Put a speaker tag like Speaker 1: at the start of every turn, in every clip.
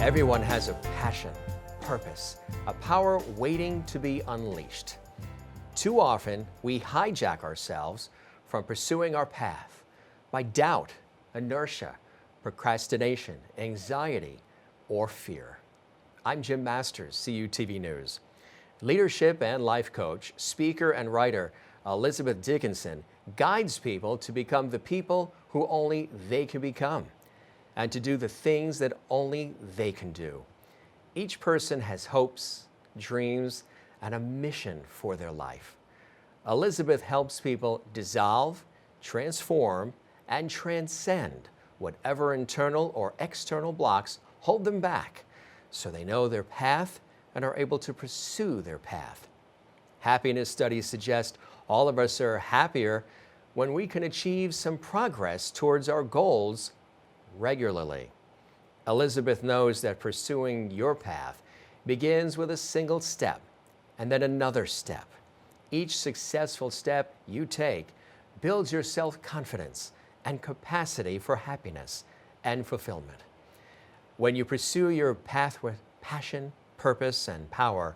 Speaker 1: Everyone has a passion, purpose, a power waiting to be unleashed. Too often, we hijack ourselves from pursuing our path by doubt, inertia, procrastination, anxiety, or fear. I'm Jim Masters, CUTV News. Leadership and life coach, speaker and writer Elizabeth Dickinson guides people to become the people who only they can become and to do the things that only they can do. Each person has hopes, dreams, and a mission for their life. Elizabeth helps people dissolve, transform, and transcend whatever internal or external blocks hold them back so they know their path and are able to pursue their path. Happiness studies suggest all of us are happier when we can achieve some progress towards our goals regularly. Elizabeth knows that pursuing your path begins with a single step and then another step. Each successful step you take builds your self-confidence and capacity for happiness and fulfillment. When you pursue your path with passion, purpose, and power,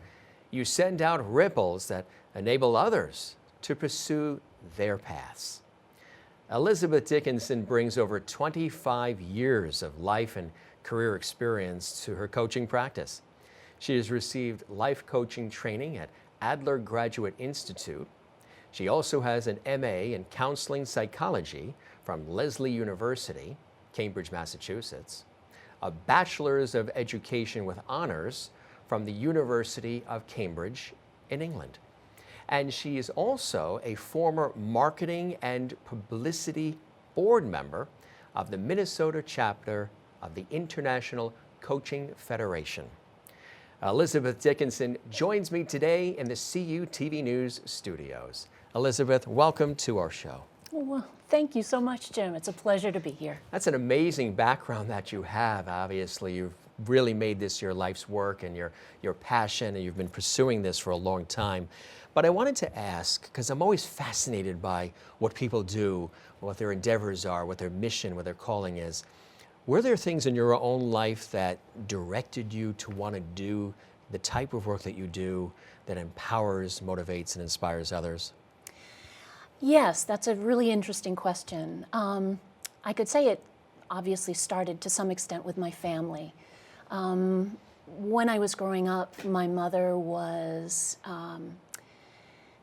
Speaker 1: you send out ripples that enable others to pursue their paths. Elizabeth Dickinson brings over 25 years of life and career experience to her coaching practice. She has received life coaching training at Adler Graduate Institute. She also has an MA in counseling psychology from Lesley University, Cambridge, Massachusetts, a Bachelor's of Education with Honors from the University of Cambridge in England. And she is also a former marketing and publicity board member of the Minnesota chapter of the International Coaching Federation. Elizabeth Dickinson joins me today in the CUTV News studios. Elizabeth, welcome to our show.
Speaker 2: Well, thank you so much, Jim. It's a pleasure to be here.
Speaker 1: That's an amazing background that you have. Obviously, you've really made this your life's work and your passion, and you've been pursuing this for a long time. But I wanted to ask, because I'm always fascinated by what people do, what their endeavors are, what their mission, what their calling is. Were there things in your own life that directed you to want to do the type of work that you do that empowers, motivates, and inspires others?
Speaker 2: Yes, that's a really interesting question. I could say it obviously started to some extent with my family. When I was growing up, my mother was,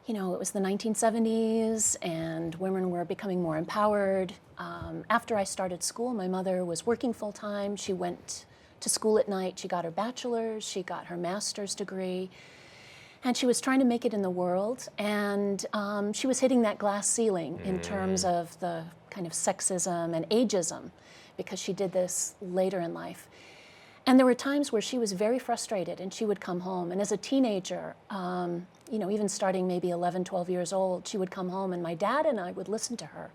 Speaker 2: it was the 1970s and women were becoming more empowered. After I started school, my mother was working full-time. She went to school at night. She got her bachelor's, she got her master's degree, and she was trying to make it in the world. And she was hitting that glass ceiling in terms of the kind of sexism and ageism, because she did this later in life. And there were times where she was very frustrated and she would come home. And as a teenager, even starting maybe 11, 12 years old, she would come home and my dad and I would listen to her,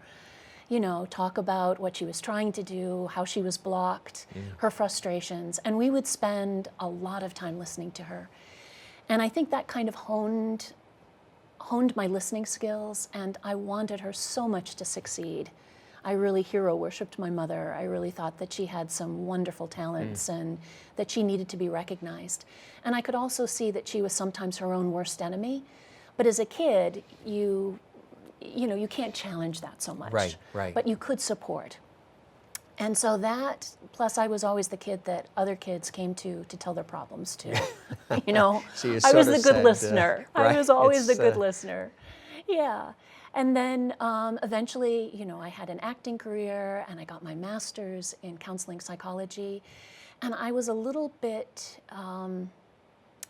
Speaker 2: talk about what she was trying to do, how she was blocked, her frustrations. And we would spend a lot of time listening to her. And I think that kind of honed my listening skills, and I wanted her so much to succeed. I really hero worshipped my mother. I really thought that she had some wonderful talents and that she needed to be recognized. And I could also see that she was sometimes her own worst enemy. But as a kid, you can't challenge that so much.
Speaker 1: Right.
Speaker 2: But you could support. And so that, plus I was always the kid that other kids came to tell their problems to.
Speaker 1: So you
Speaker 2: I was the good
Speaker 1: said,
Speaker 2: listener.
Speaker 1: right?
Speaker 2: I was always the good listener. Yeah. And then eventually, I had an acting career and I got my master's in counseling psychology. And I was a little bit,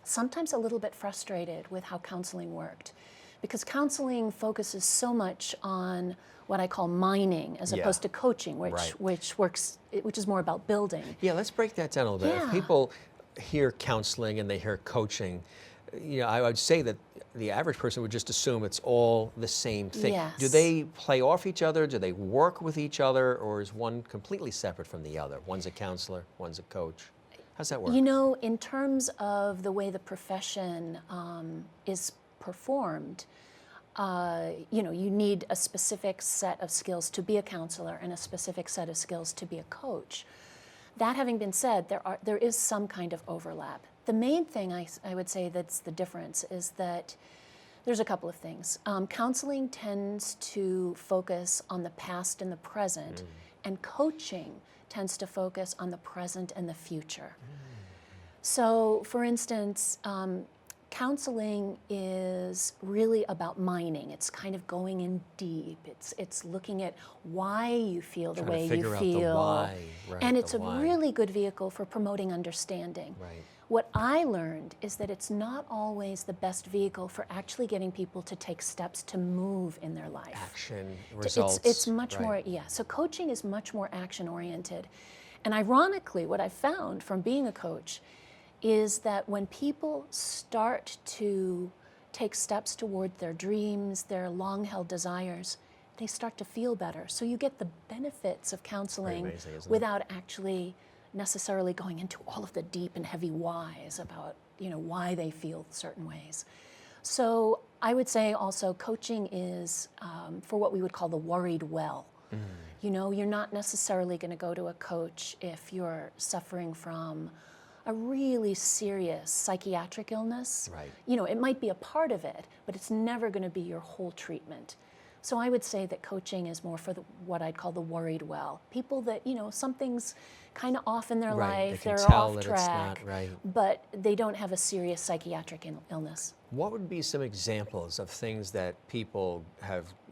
Speaker 2: sometimes a little bit frustrated with how counseling worked, because counseling focuses so much on what I call mining as opposed to coaching, which is more about building.
Speaker 1: Yeah, let's break that down a little bit. If people hear counseling and they hear coaching, I would say that the average person would just assume it's all the same thing.
Speaker 2: Yes.
Speaker 1: Do they play off each other? Do they work with each other? Or is one completely separate from the other? One's a counselor, one's a coach. How's that work?
Speaker 2: In terms of the way the profession is performed, you need a specific set of skills to be a counselor and a specific set of skills to be a coach. That having been said, there is some kind of overlap. The main thing I would say that's the difference is that there's a couple of things. Counseling tends to focus on the past and the present, and coaching tends to focus on the present and the future. So, for instance, counseling is really about mining. It's kind of going in deep. It's looking at why you feel the way you feel.
Speaker 1: The why, right,
Speaker 2: and it's a
Speaker 1: why.
Speaker 2: really good vehicle for promoting understanding.
Speaker 1: Right.
Speaker 2: What I learned is that it's not always the best vehicle for actually getting people to take steps to move in their life.
Speaker 1: Action, results.
Speaker 2: It's much
Speaker 1: right.
Speaker 2: more, yeah. So coaching is much more action oriented. And ironically, what I found from being a coach is that when people start to take steps toward their dreams, their long-held desires, they start to feel better. So you get the benefits of counseling without actually necessarily going into all of the deep and heavy whys about, why they feel certain ways. So I would say also coaching is for what we would call the worried well. You're not necessarily going to go to a coach if you're suffering from a really serious psychiatric illness.
Speaker 1: Right.
Speaker 2: It might be a part of it, but it's never going to be your whole treatment. So I would say that coaching is more for what I'd call the worried well. People that, something's kind of off in their life, they're off track, but they don't have a serious psychiatric illness.
Speaker 1: What would be some examples of things that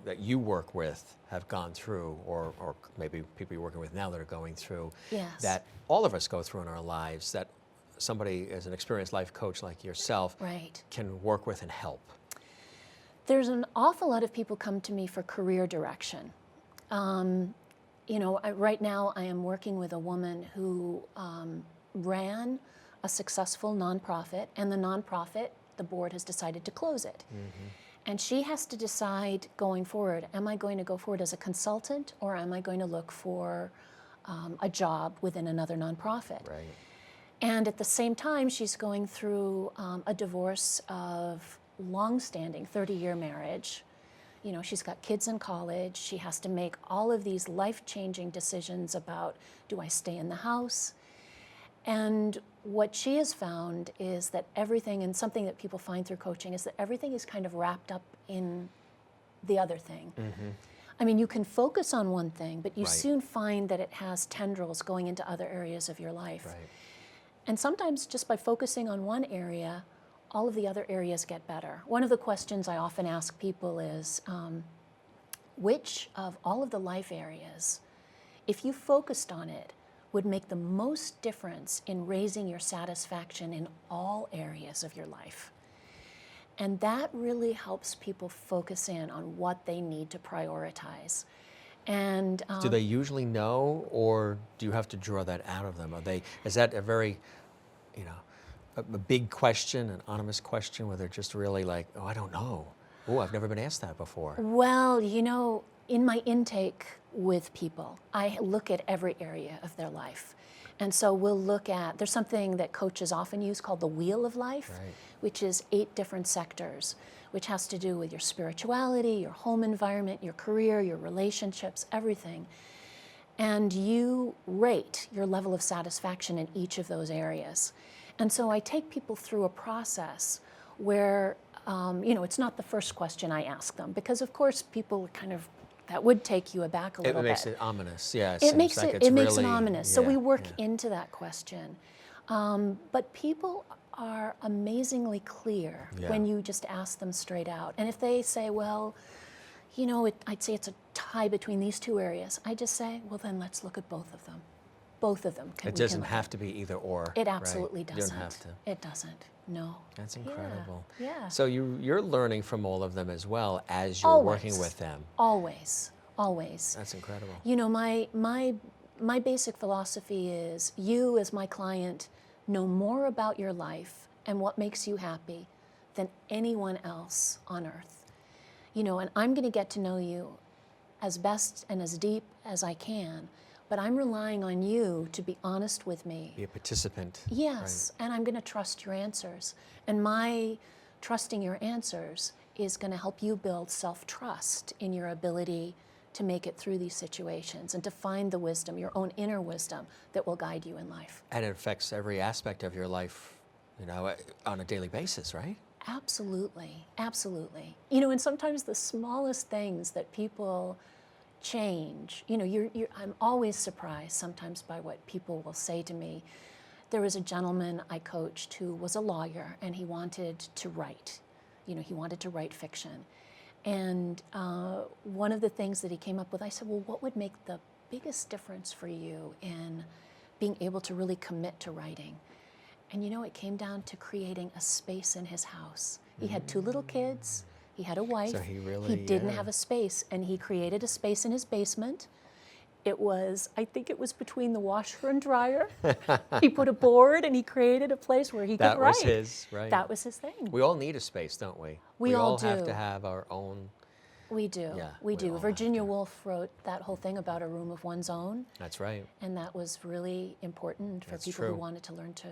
Speaker 1: that you work with have gone through, or maybe people you're working with now that are going through,
Speaker 2: Yes.
Speaker 1: that all of us go through in our lives, that somebody as an experienced life coach like yourself
Speaker 2: Right.
Speaker 1: can work with and help?
Speaker 2: There's an awful lot of people come to me for career direction. Right now I am working with a woman who ran a successful nonprofit, and the board has decided to close it. And she has to decide going forward, am I going to go forward as a consultant, or am I going to look for a job within another nonprofit?
Speaker 1: Right.
Speaker 2: And at the same time, she's going through a divorce of long-standing 30-year marriage. She's got kids in college. She has to make all of these life-changing decisions about, do I stay in the house? And what she has found is that everything, and something that people find through coaching, is that everything is kind of wrapped up in the other thing. I mean, you can focus on one thing, but you soon find that it has tendrils going into other areas of your life.
Speaker 1: Right.
Speaker 2: And sometimes just by focusing on one area, all of the other areas get better. One of the questions I often ask people is, which of all of the life areas, if you focused on it, would make the most difference in raising your satisfaction in all areas of your life? And that really helps people focus in on what they need to prioritize. And
Speaker 1: do they usually know, or do you have to draw that out of them? Is that a very, a big question, an anonymous question, where they're just really like, oh, I don't know. Oh, I've never been asked that before.
Speaker 2: Well, in my intake with people, I look at every area of their life. And so we'll look at, there's something that coaches often use called the wheel of life, which is 8 different sectors, which has to do with your spirituality, your home environment, your career, your relationships, everything. And you rate your level of satisfaction in each of those areas. And so I take people through a process where, it's not the first question I ask them, because of course people that would take you aback a little bit.
Speaker 1: It makes it ominous, yeah.
Speaker 2: It makes it ominous. So we work into that question. But people are amazingly clear when you just ask them straight out. And if they say, well, I'd say it's a tie between these 2 areas, I just say, well, then let's look at both of them. Both of them.
Speaker 1: It doesn't have to be either or.
Speaker 2: It absolutely doesn't.
Speaker 1: You don't have to.
Speaker 2: It doesn't. No.
Speaker 1: That's incredible.
Speaker 2: Yeah.
Speaker 1: So you're learning from all of them as well as you're working with them.
Speaker 2: Always.
Speaker 1: That's incredible.
Speaker 2: My basic philosophy is, you as my client know more about your life and what makes you happy than anyone else on earth. And I'm going to get to know you as best and as deep as I can, but I'm relying on you to be honest with me.
Speaker 1: Be a participant.
Speaker 2: Yes, and I'm going to trust your answers. And my trusting your answers is going to help you build self-trust in your ability to make it through these situations and to find the wisdom, your own inner wisdom that will guide you in life.
Speaker 1: And it affects every aspect of your life, on a daily basis, right?
Speaker 2: Absolutely, absolutely. And sometimes the smallest things that people change, I'm always surprised sometimes by what people will say to me. There was a gentleman I coached who was a lawyer, and he wanted to write. He wanted to write fiction. And one of the things that he came up with, I said, well, what would make the biggest difference for you in being able to really commit to writing? And it came down to creating a space in his house. He had 2 little kids, he had a wife,
Speaker 1: So he
Speaker 2: didn't have a space, and he created a space in his basement. I think it was between the washer and dryer. He put a board and he created a place where he could write.
Speaker 1: That was his, right?
Speaker 2: That was his thing.
Speaker 1: We all need a space, don't we?
Speaker 2: We all
Speaker 1: have
Speaker 2: do.
Speaker 1: to have our own.
Speaker 2: We do.
Speaker 1: Yeah,
Speaker 2: we
Speaker 1: we
Speaker 2: do.
Speaker 1: all
Speaker 2: Virginia Woolf wrote that whole thing about a room of one's own,
Speaker 1: That's right.
Speaker 2: and that was really important for
Speaker 1: That's
Speaker 2: people
Speaker 1: true.
Speaker 2: who wanted to learn to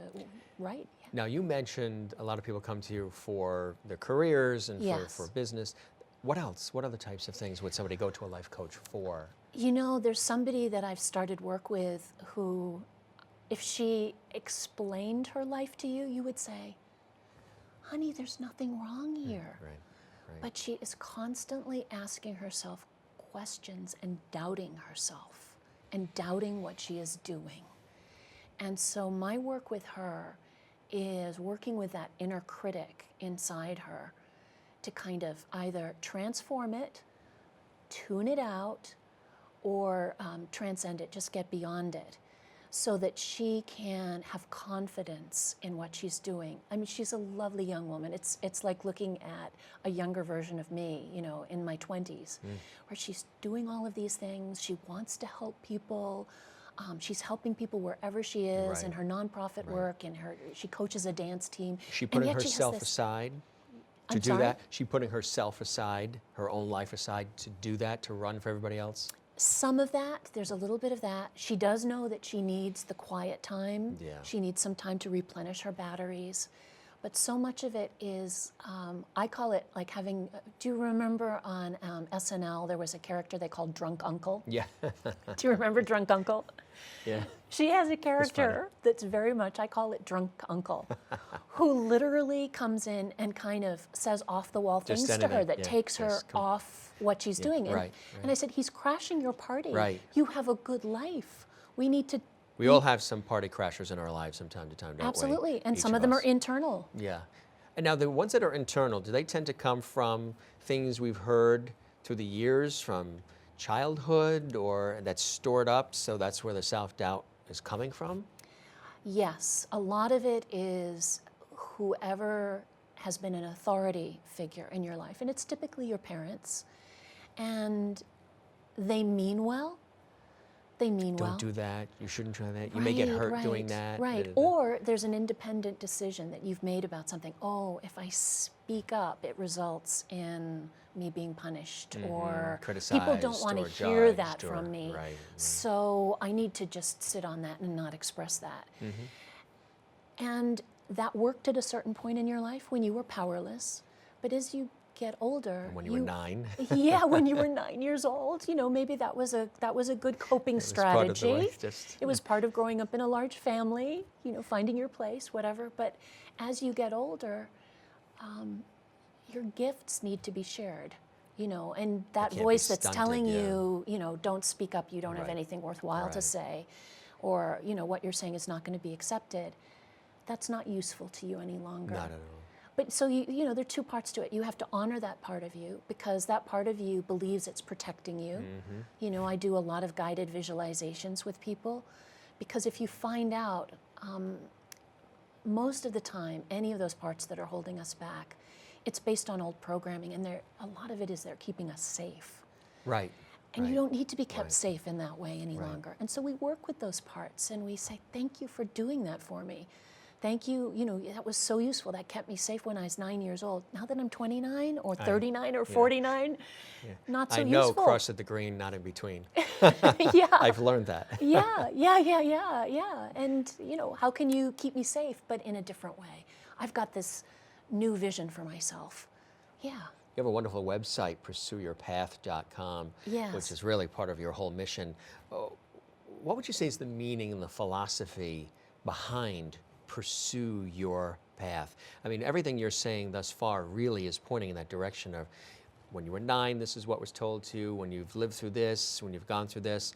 Speaker 2: write. Yeah.
Speaker 1: Now, you mentioned a lot of people come to you for their careers and
Speaker 2: Yes.
Speaker 1: for business. What else? What other types of things would somebody go to a life coach for?
Speaker 2: There's somebody that I've started work with who, if she explained her life to you, you would say, honey, there's nothing wrong here.
Speaker 1: Right.
Speaker 2: But she is constantly asking herself questions and doubting herself and doubting what she is doing. And so my work with her is working with that inner critic inside her to kind of either transform it, tune it out, or transcend it, just get beyond it, so that she can have confidence in what she's doing. I mean, she's a lovely young woman. It's like looking at a younger version of me, in my 20s, where she's doing all of these things. She wants to help people. She's helping people wherever she is,
Speaker 1: Right.
Speaker 2: in her nonprofit work, and she coaches a dance team.
Speaker 1: She
Speaker 2: And
Speaker 1: putting
Speaker 2: yet she has
Speaker 1: herself
Speaker 2: this-
Speaker 1: aside to
Speaker 2: I'm
Speaker 1: do
Speaker 2: sorry?
Speaker 1: that? She putting herself aside, her own life aside to do that, to run for everybody else?
Speaker 2: Some of that, there's a little bit of that. She does know that she needs the quiet time.
Speaker 1: Yeah.
Speaker 2: She needs some time to replenish her batteries. But so much of it is, I call it like having, do you remember on SNL, there was a character they called Drunk Uncle?
Speaker 1: Yeah.
Speaker 2: Do you remember Drunk Uncle?
Speaker 1: Yeah.
Speaker 2: She has a character that's very much, I call it Drunk Uncle, who literally comes in and kind of says off-the-wall things to her that takes her off what she's doing. And I said, he's crashing your party.
Speaker 1: Right.
Speaker 2: You have a good life. We need to...
Speaker 1: We all have some party crashers in our lives from time to time, don't we?
Speaker 2: Absolutely, and
Speaker 1: Each
Speaker 2: some of them
Speaker 1: us.
Speaker 2: are internal.
Speaker 1: Yeah. And now the ones that are internal, do they tend to come from things we've heard through the years, from childhood, or that's stored up, so that's where the self-doubt is coming from?
Speaker 2: Yes, a lot of it is whoever has been an authority figure in your life, and it's typically your parents, and they mean well. They mean well.
Speaker 1: Don't do that. You shouldn't try that. You may get hurt doing that.
Speaker 2: Right. Or there's an independent decision that you've made about something. Oh, if I speak up, it results in me being punished, or people don't
Speaker 1: Criticized
Speaker 2: want to
Speaker 1: or
Speaker 2: hear that
Speaker 1: judged,
Speaker 2: from
Speaker 1: or-
Speaker 2: me.
Speaker 1: right.
Speaker 2: So I need to just sit on that and not express that. And that worked at a certain point in your life when you were powerless. But as you get older,
Speaker 1: When you were 9.
Speaker 2: yeah, when you were 9 years old, maybe that was a good coping
Speaker 1: It was part of the
Speaker 2: strategy.
Speaker 1: life, just-
Speaker 2: It was part of growing up in a large family, finding your place, whatever. But as you get older, your gifts need to be shared, and that
Speaker 1: can't be
Speaker 2: voice that's
Speaker 1: stunted,
Speaker 2: telling
Speaker 1: yeah.
Speaker 2: you, don't speak up, you don't have
Speaker 1: Right.
Speaker 2: anything worthwhile to
Speaker 1: Right.
Speaker 2: say, or, what you're saying is not going to be accepted. That's not useful to you any longer.
Speaker 1: Not at all.
Speaker 2: But so there are two parts to it. You have to honor that part of you, because that part of you believes it's protecting you. I do a lot of guided visualizations with people, because if you find out, most of the time, any of those parts that are holding us back, it's based on old programming, and a lot of it is they're keeping us safe.
Speaker 1: Right.
Speaker 2: And you don't need to be kept
Speaker 1: Right.
Speaker 2: safe in that way any longer. And so we work with those parts, and we say, thank you for doing that for me. Thank you, that was so useful. That kept me safe when I was 9 years old. Now that I'm 29 or 39 or 49, not so
Speaker 1: I know,
Speaker 2: useful.
Speaker 1: cross at the green, not in between.
Speaker 2: Yeah.
Speaker 1: I've learned that.
Speaker 2: Yeah. And, how can you keep me safe, but in a different way? I've got this new vision for myself. Yeah.
Speaker 1: You have a wonderful website, pursueyourpath.com,
Speaker 2: Yes.
Speaker 1: which is really part of your whole mission. What would you say is the meaning and the philosophy behind pursue your path? I mean, everything you're saying thus far really is pointing in that direction of when you were 9, this is what was told to you, when you've lived through this, when you've gone through this.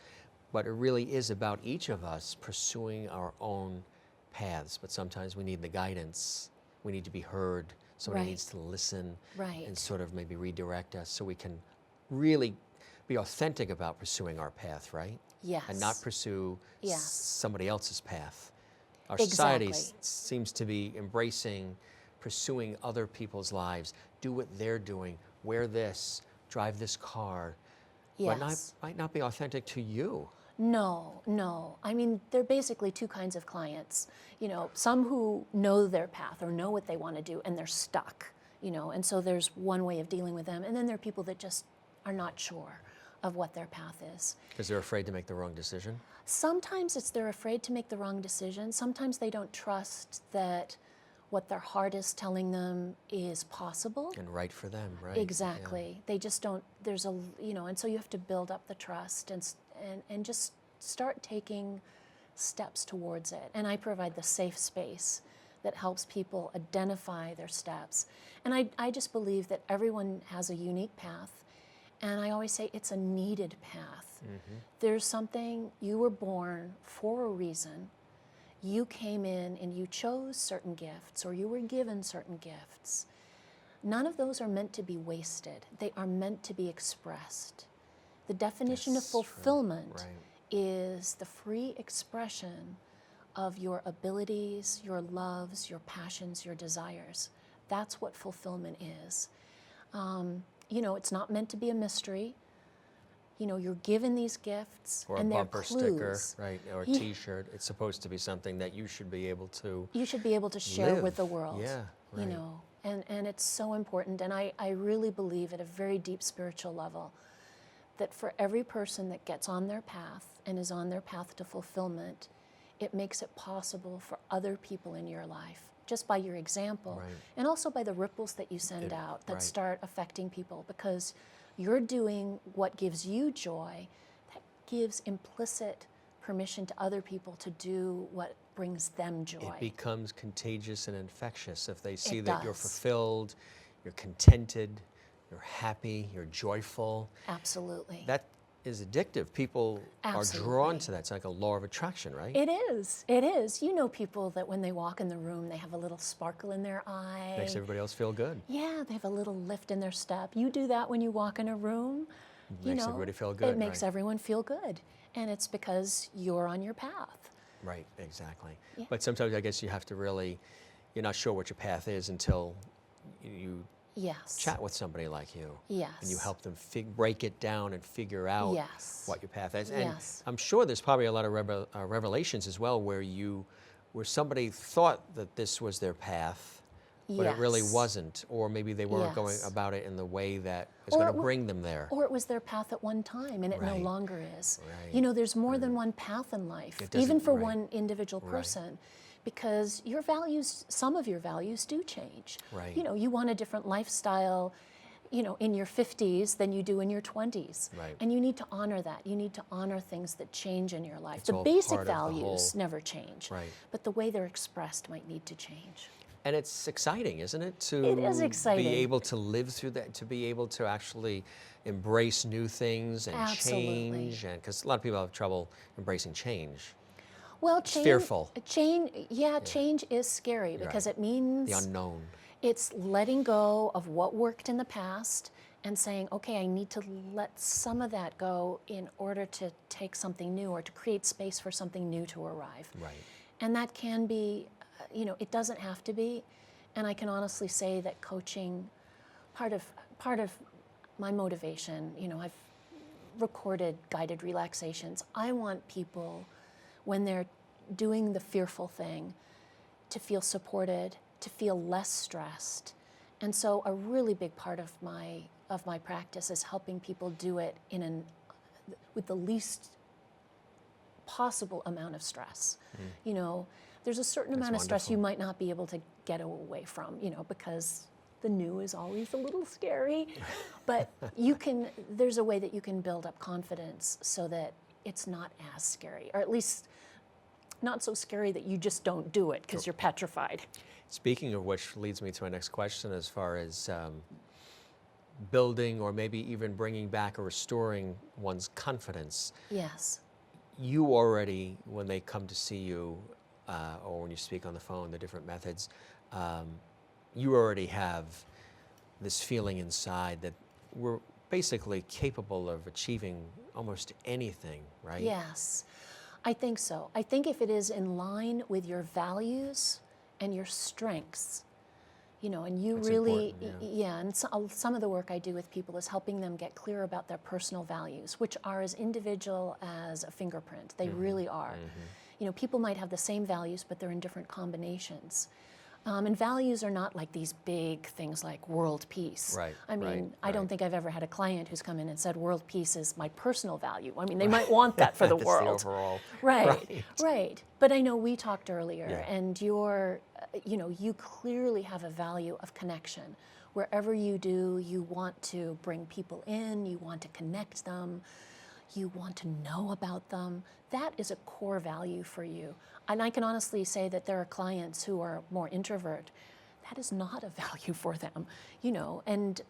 Speaker 1: But it really is about each of us pursuing our own paths. But sometimes we need the guidance. We need to be heard. Somebody
Speaker 2: Right.
Speaker 1: needs to listen
Speaker 2: Right.
Speaker 1: and sort of maybe redirect us so we can really be authentic about pursuing our path, right?
Speaker 2: Yes.
Speaker 1: And not pursue
Speaker 2: Yes.
Speaker 1: somebody else's path. Our society
Speaker 2: Exactly.
Speaker 1: seems to be embracing pursuing other people's lives. Do what they're doing, wear this, drive this car. But
Speaker 2: Yes.
Speaker 1: might not be authentic to you.
Speaker 2: No, no. I mean, there are basically two kinds of clients. You know, some who know their path or know what they want to do and they're stuck, you know, and so there's one way of dealing with them. And then there are people that just are not sure of what their path is.
Speaker 1: Because they're afraid to make the wrong decision?
Speaker 2: Sometimes it's they're afraid to make the wrong decision. Sometimes they don't trust that what their heart is telling them is possible.
Speaker 1: And right for them, right?
Speaker 2: Exactly. They just don't, there's a, you know, and so you have to build up the trust and just start taking steps towards it. And I provide the safe space that helps people identify their steps. And I just believe that everyone has a unique path. And I always say it's a needed path.
Speaker 1: Mm-hmm.
Speaker 2: There's something, you were born for a reason. You came in and you chose certain gifts or you were given certain gifts. None of those are meant to be wasted. They are meant to be expressed. The definition
Speaker 1: That's
Speaker 2: of fulfillment
Speaker 1: true. Right.
Speaker 2: is the free expression of your abilities, your loves, your passions, your desires. That's what fulfillment is. You know, it's not meant to be a mystery. You know, you're given these gifts
Speaker 1: Or
Speaker 2: and
Speaker 1: a
Speaker 2: they're
Speaker 1: bumper
Speaker 2: clues.
Speaker 1: sticker, right? Or a
Speaker 2: Yeah.
Speaker 1: T-shirt. It's supposed to be something that you should be able to
Speaker 2: You should be able to share with the
Speaker 1: live.
Speaker 2: world.
Speaker 1: Yeah,
Speaker 2: You
Speaker 1: right.
Speaker 2: know, and it's so important. And I really believe at a very deep spiritual level that for every person that gets on their path and is on their path to fulfillment, it makes it possible for other people in your life, just by your example,
Speaker 1: Right.
Speaker 2: and also by the ripples that you send out that
Speaker 1: right.
Speaker 2: start affecting people, because you're doing what gives you joy, that gives implicit permission to other people to do what brings them joy.
Speaker 1: It becomes contagious and infectious if they see
Speaker 2: It
Speaker 1: that you're
Speaker 2: does.
Speaker 1: fulfilled, you're contented, you're happy, you're joyful.
Speaker 2: Absolutely.
Speaker 1: That is addictive. People are drawn
Speaker 2: Absolutely.
Speaker 1: to that. It's like a law of attraction, right?
Speaker 2: It is. It is. You know people that when they walk in the room, they have a little sparkle in their eye.
Speaker 1: Makes everybody else feel good.
Speaker 2: Yeah, they have a little lift in their step. You do that when you walk in a room. You
Speaker 1: Makes
Speaker 2: know,
Speaker 1: everybody feel good,
Speaker 2: It makes
Speaker 1: right.
Speaker 2: everyone feel good. And it's because you're on your path.
Speaker 1: Right, exactly.
Speaker 2: Yeah.
Speaker 1: But sometimes I guess you have to really, you're not sure what your path is until you
Speaker 2: Yes.
Speaker 1: chat with somebody like you.
Speaker 2: Yes.
Speaker 1: And you help them break it down and figure out
Speaker 2: Yes.
Speaker 1: what your path is. And
Speaker 2: Yes.
Speaker 1: I'm sure there's probably a lot of revelations as well where somebody thought that this was their path, but it really
Speaker 2: Yes.
Speaker 1: wasn't. Or maybe they weren't going
Speaker 2: Yes.
Speaker 1: about it in the way that is
Speaker 2: Or
Speaker 1: going
Speaker 2: it
Speaker 1: to
Speaker 2: wa-
Speaker 1: bring them there.
Speaker 2: Or it was their path at one time and it no
Speaker 1: Right.
Speaker 2: longer is.
Speaker 1: Right.
Speaker 2: You know, there's more than one path in life,
Speaker 1: It
Speaker 2: even
Speaker 1: doesn't-
Speaker 2: for
Speaker 1: right.
Speaker 2: one individual
Speaker 1: Right.
Speaker 2: person, because your values, some of your values do change.
Speaker 1: Right.
Speaker 2: You know, you want a different lifestyle, you know, in your 50s than you do in your 20s.
Speaker 1: Right.
Speaker 2: And you need to honor that. You need to honor things that change in your life.
Speaker 1: It's
Speaker 2: The
Speaker 1: all
Speaker 2: basic
Speaker 1: part of the
Speaker 2: values
Speaker 1: whole-
Speaker 2: never change.
Speaker 1: Right.
Speaker 2: But the way they're expressed might need to change.
Speaker 1: And it's exciting, isn't it? To
Speaker 2: It is exciting.
Speaker 1: be able to live through that, to be able to actually embrace new things and
Speaker 2: Absolutely.
Speaker 1: change. And because a lot of people have trouble embracing change.
Speaker 2: Well, change,
Speaker 1: fearful.
Speaker 2: Change is scary because
Speaker 1: right.
Speaker 2: it means
Speaker 1: The unknown.
Speaker 2: it's letting go of what worked in the past and saying, okay, I need to let some of that go in order to take something new or to create space for something new to arrive.
Speaker 1: Right.
Speaker 2: And that can be, you know, it doesn't have to be. And I can honestly say that coaching, part of my motivation, you know, I've recorded guided relaxations. I want people, when they're doing the fearful thing, to feel supported, to feel less stressed. And so a really big part of my practice is helping people do it with the least possible amount of stress. You know, there's a certain
Speaker 1: That's
Speaker 2: amount of stress you
Speaker 1: wonderful.
Speaker 2: might not be able to get away from, you know, because The new is always a little scary, but there's a way that you can build up confidence so that it's not as scary, or at least not so scary that you just don't do it because you're petrified.
Speaker 1: Speaking of which leads me to my next question as far as building or maybe even bringing back or restoring one's confidence.
Speaker 2: Yes.
Speaker 1: You already, when they come to see you or when you speak on the phone, the different methods, you already have this feeling inside that we're basically capable of achieving almost anything, right?
Speaker 2: Yes, I think so. I think if it is in line with your values and your strengths, and you
Speaker 1: That's
Speaker 2: really,
Speaker 1: important,
Speaker 2: yeah, and some of the work I do with people is helping them get clear about their personal values, which are as individual as a fingerprint. They really are. People might have the same values, but they're in different combinations. And values are not like these big things like world peace.
Speaker 1: Right.
Speaker 2: I mean,
Speaker 1: right,
Speaker 2: I don't
Speaker 1: right.
Speaker 2: think I've ever had a client who's come in and said world peace is my personal value. I mean, they might want that for the
Speaker 1: That's
Speaker 2: world.
Speaker 1: the overall.
Speaker 2: Right, right. But I know we talked earlier,
Speaker 1: Yeah.
Speaker 2: and you clearly have a value of connection. Wherever you do, you want to bring people in, you want to connect them, you want to know about them. That is a core value for you. And I can honestly say that there are clients who are more introvert. That is not a value for them, and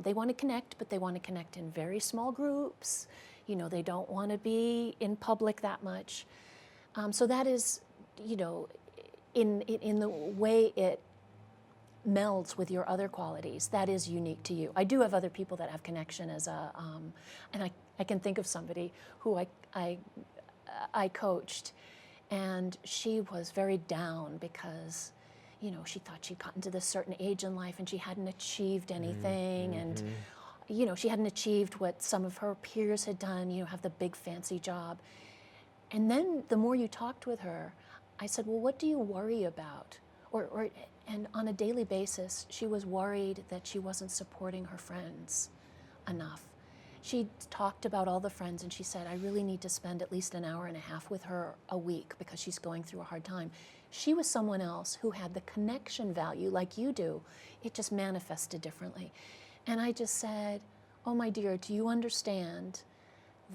Speaker 2: they want to connect, but they want to connect in very small groups. They don't want to be in public that much. So that is, in the way it melds with your other qualities, that is unique to you. I do have other people that have connection as and I can think of somebody who I coached, and she was very down because, she thought she'd gotten to this certain age in life and she hadn't achieved anything, and, she hadn't achieved what some of her peers had done, have the big fancy job. And then the more you talked with her, I said, well, what do you worry about? And on a daily basis, she was worried that she wasn't supporting her friends enough. She talked about all the friends, and she said, I really need to spend at least an hour and a half with her a week because she's going through a hard time. She was someone else who had the connection value like you do. It just manifested differently. And I just said, oh, my dear, do you understand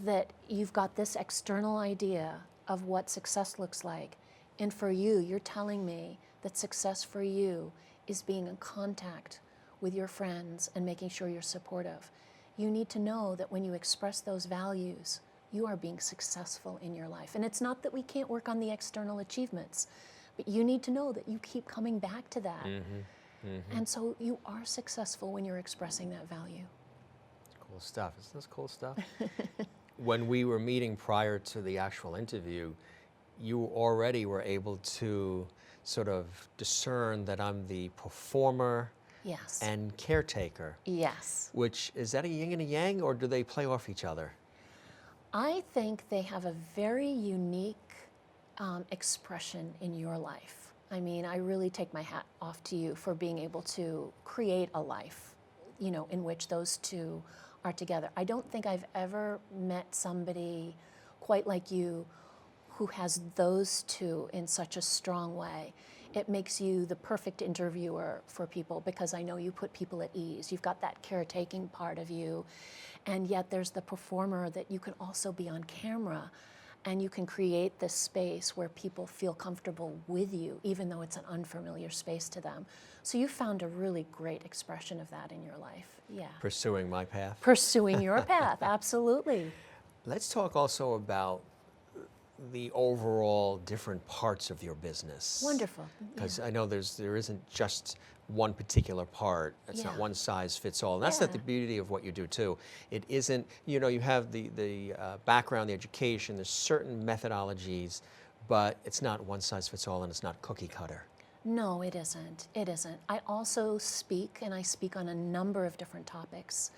Speaker 2: that you've got this external idea of what success looks like? And for you, you're telling me that success for you is being in contact with your friends and making sure you're supportive. You need to know that when you express those values, you are being successful in your life. And it's not that we can't work on the external achievements, but you need to know that you keep coming back to that. And so you are successful when you're expressing that value.
Speaker 1: Cool stuff. Isn't this cool stuff? When we were meeting prior to the actual interview, you already were able to sort of discern that I'm the performer
Speaker 2: Yes.
Speaker 1: and caretaker.
Speaker 2: Yes.
Speaker 1: Which, is that a yin and a yang, or do they play off each other?
Speaker 2: I think they have a very unique expression in your life. I mean, I really take my hat off to you for being able to create a life, in which those two are together. I don't think I've ever met somebody quite like you who has those two in such a strong way. It makes you the perfect interviewer for people because I know you put people at ease. You've got that caretaking part of you, and yet there's the performer that you can also be on camera, and you can create this space where people feel comfortable with you, even though it's an unfamiliar space to them. So you found a really great expression of that in your life. Yeah.
Speaker 1: Pursuing my path?
Speaker 2: Pursuing your path, absolutely.
Speaker 1: Let's talk also about the overall different parts of your business.
Speaker 2: Wonderful.
Speaker 1: Because I know there isn't just one particular part. It's not one size fits all. And that's not the beauty of what you do too. It isn't, you have the background, the education, there's certain methodologies, but it's not one size fits all, and it's not cookie cutter.
Speaker 2: No, it isn't. It isn't. I also speak, and I speak on a number of different topics.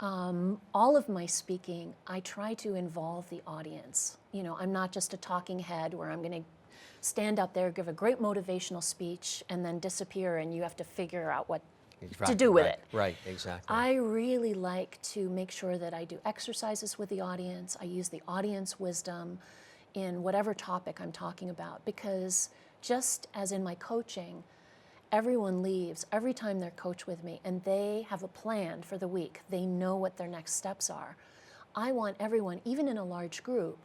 Speaker 2: All of my speaking, I try to involve the audience. I'm not just a talking head where I'm going to stand up there, give a great motivational speech, and then disappear, and you have to figure out what to do with it.
Speaker 1: Right, exactly.
Speaker 2: I really like to make sure that I do exercises with the audience. I use the audience wisdom in whatever topic I'm talking about, because just as in my coaching, everyone leaves every time they're coached with me and they have a plan for the week, they know what their next steps are. I want everyone, even in a large group,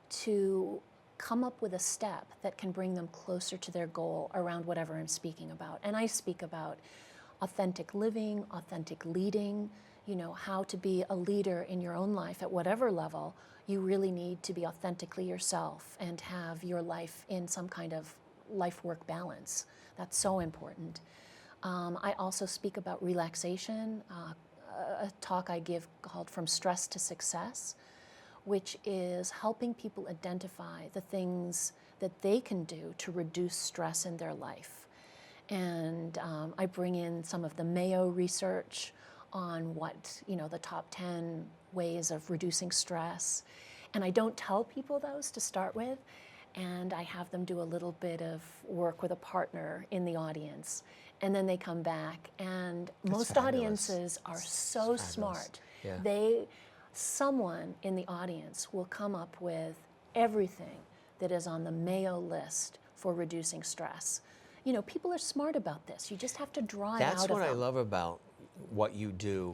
Speaker 2: to come up with a step that can bring them closer to their goal around whatever I'm speaking about. And I speak about authentic living, authentic leading, how to be a leader in your own life at whatever level. You really need to be authentically yourself and have your life in some kind of life-work balance. That's so important. I also speak about relaxation, a talk I give called From Stress to Success, which is helping people identify the things that they can do to reduce stress in their life. And I bring in some of the Mayo research on what, the top 10 ways of reducing stress. And I don't tell people those to start with, and I have them do a little bit of work with a partner in the audience. And then they come back, and most
Speaker 1: fabulous.
Speaker 2: Audiences are so smart.
Speaker 1: Yeah.
Speaker 2: Someone in the audience will come up with everything that is on the Mayo list for reducing stress. People are smart about this. You just have to draw it out of them.
Speaker 1: That's what I love about what you do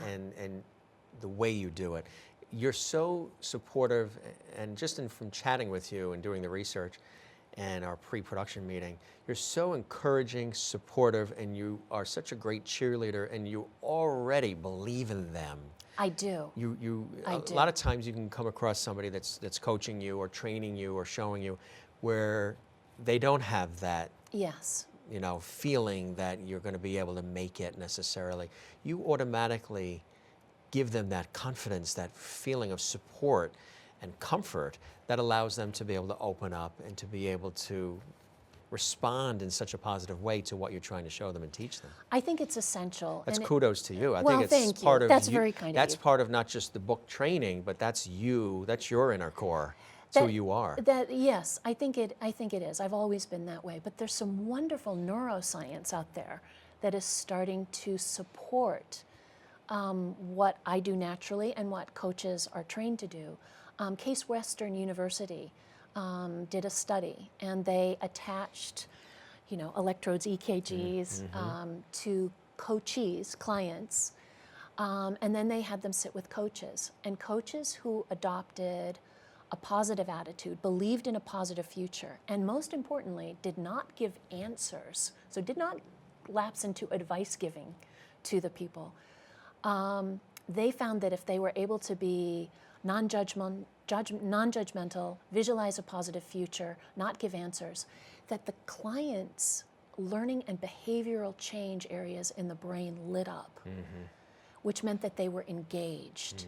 Speaker 1: and the way you do it. You're so supportive, and just from chatting with you and doing the research and our pre-production meeting, you're so encouraging, supportive, and you are such a great cheerleader, and you already believe in them.
Speaker 2: I do.
Speaker 1: A lot of times you can come across somebody that's coaching you or training you or showing you where they don't have that feeling that you're going to be able to make it necessarily. You automatically give them that confidence, that feeling of support and comfort that allows them to be able to open up and to be able to respond in such a positive way to what you're trying to show them and teach them.
Speaker 2: I think it's essential.
Speaker 1: That's kudos to you. I
Speaker 2: well,
Speaker 1: think it's
Speaker 2: thank
Speaker 1: part
Speaker 2: you.
Speaker 1: of
Speaker 2: That's
Speaker 1: you.
Speaker 2: very kind of you.
Speaker 1: That's part of not just the book training, but that's you. That's your inner core. That's who you are.
Speaker 2: Yes, I think it is. I've always been that way. But there's some wonderful neuroscience out there that is starting to support what I do naturally and what coaches are trained to do. Case Western University did a study, and they attached, electrodes, EKGs, to coachees, clients, and then they had them sit with coaches. And coaches who adopted a positive attitude, believed in a positive future, and most importantly, did not give answers, so did not lapse into advice giving to the people. They found that if they were able to be non-judgmental, visualize a positive future, not give answers, that the clients' learning and behavioral change areas in the brain lit up, which meant that they were engaged.